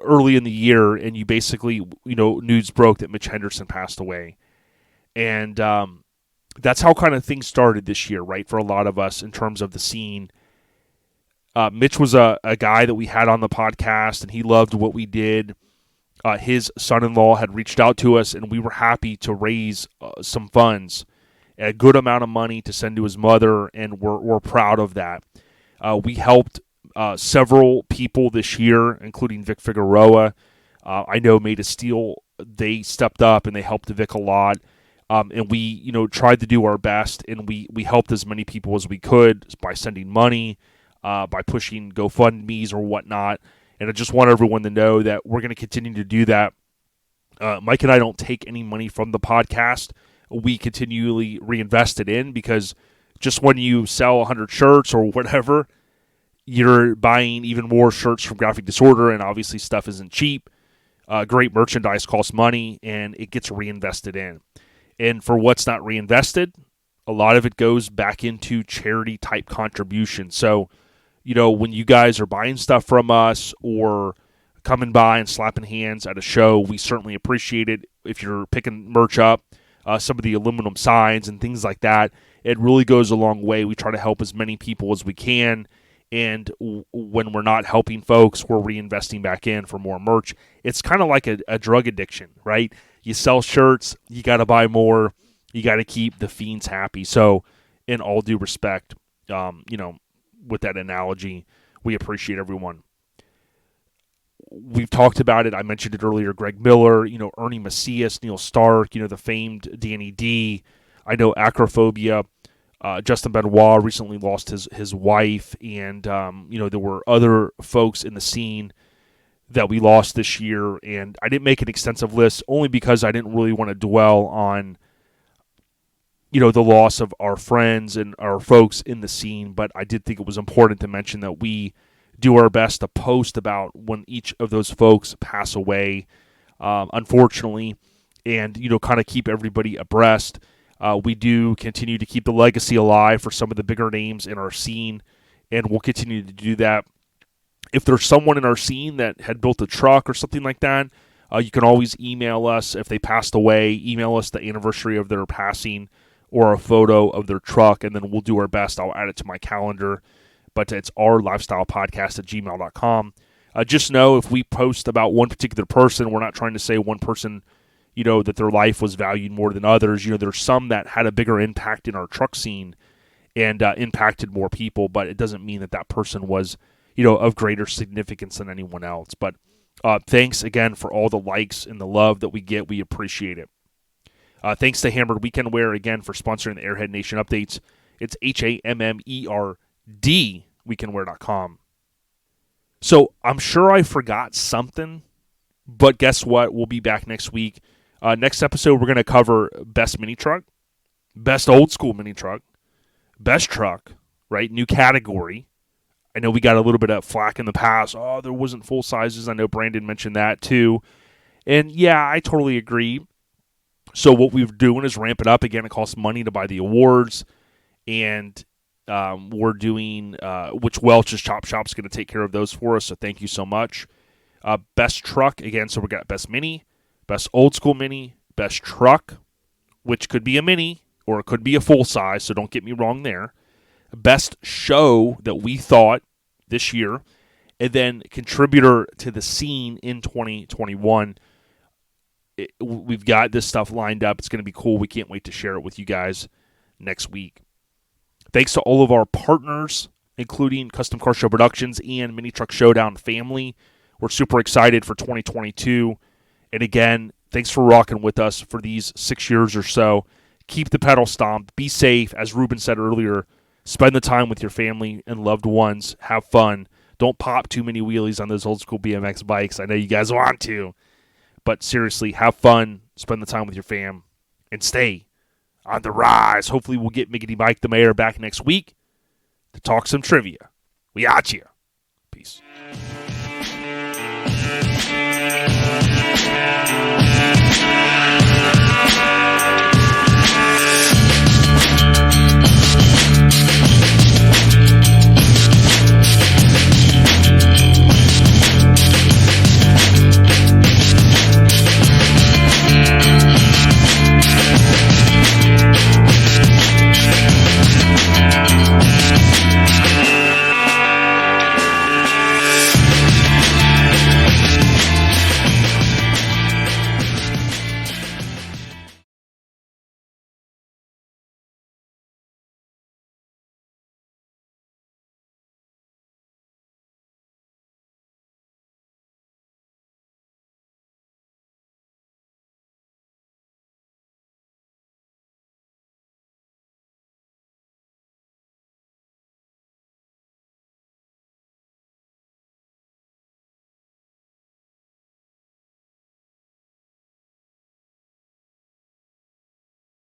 early in the year, and you basically, news broke that Mitch Henderson passed away. And that's how kind of things started this year, right, for a lot of us in terms of the scene. Mitch was a guy that we had on the podcast, and he loved what we did. His son-in-law had reached out to us, and we were happy to raise some funds, a good amount of money to send to his mother, and we're proud of that. We helped several people this year, including Vic Figueroa. I know Made of Steel, they stepped up, and they helped Vic a lot. And we, tried to do our best, and we helped as many people as we could by sending money, by pushing GoFundMes or whatnot. And I just want everyone to know that we're going to continue to do that. Mike and I don't take any money from the podcast. We continually reinvest it in, because just when you sell 100 shirts or whatever, you're buying even more shirts from Graphic Disorder, and obviously stuff isn't cheap. Great merchandise costs money, and it gets reinvested in. And for what's not reinvested, a lot of it goes back into charity-type contributions. So, when you guys are buying stuff from us or coming by and slapping hands at a show, we certainly appreciate it. If you're picking merch up, some of the aluminum signs and things like that, it really goes a long way. We try to help as many people as we can. And when we're not helping folks, we're reinvesting back in for more merch. It's kind of like a drug addiction, right? You sell shirts, you got to buy more, you got to keep the fiends happy. So, in all due respect, with that analogy, we appreciate everyone. We've talked about it. I mentioned it earlier. Greg Miller, Ernie Macias, Neil Stark, the famed Danny D. I know Acrophobia. Justin Benoit recently lost his wife, and there were other folks in the scene that we lost this year, and I didn't make an extensive list only because I didn't really want to dwell on the loss of our friends and our folks in the scene, but I did think it was important to mention that we do our best to post about when each of those folks pass away, unfortunately, and kind of keep everybody abreast. We do continue to keep the legacy alive for some of the bigger names in our scene, and we'll continue to do that. If there's someone in our scene that had built a truck or something like that, you can always email us. If they passed away, email us the anniversary of their passing or a photo of their truck, and then we'll do our best. I'll add it to my calendar, but it's ourlifestylepodcast@gmail.com. Just know if we post about one particular person, we're not trying to say one person that their life was valued more than others. There's some that had a bigger impact in our truck scene and impacted more people, but it doesn't mean that person was, of greater significance than anyone else. But thanks again for all the likes and the love that we get. We appreciate it. Thanks to Hammered Weekend Wear again for sponsoring the Airhead Nation updates. It's HAMMERD, weekendwear.com. So I'm sure I forgot something, but guess what? We'll be back next week. Next episode, we're going to cover best mini truck, best old school mini truck, best truck, right? New category. I know we got a little bit of flack in the past. Oh, there wasn't full sizes. I know Brandon mentioned that too. And yeah, I totally agree. So what we're doing is ramp it up. Again, it costs money to buy the awards. And we're doing, which Welch's Chop Shop's going to take care of those for us. So thank you so much. Best truck, again, so we got best mini, Best old school mini, best truck, which could be a mini or it could be a full size, so don't get me wrong there. Best show that we thought this year, and then contributor to the scene in 2021. We've got this stuff lined up. It's going to be cool. We can't wait to share it with you guys next week. Thanks to all of our partners, including Custom Car Show Productions and Mini Truck Showdown family. We're super excited for 2022. And again, thanks for rocking with us for these 6 years or so. Keep the pedal stomped. Be safe. As Ruben said earlier, spend the time with your family and loved ones. Have fun. Don't pop too many wheelies on those old school BMX bikes. I know you guys want to. But seriously, have fun. Spend the time with your fam. And stay on the rise. Hopefully we'll get Miggity Mike the Mayor back next week to talk some trivia. We got you. Peace.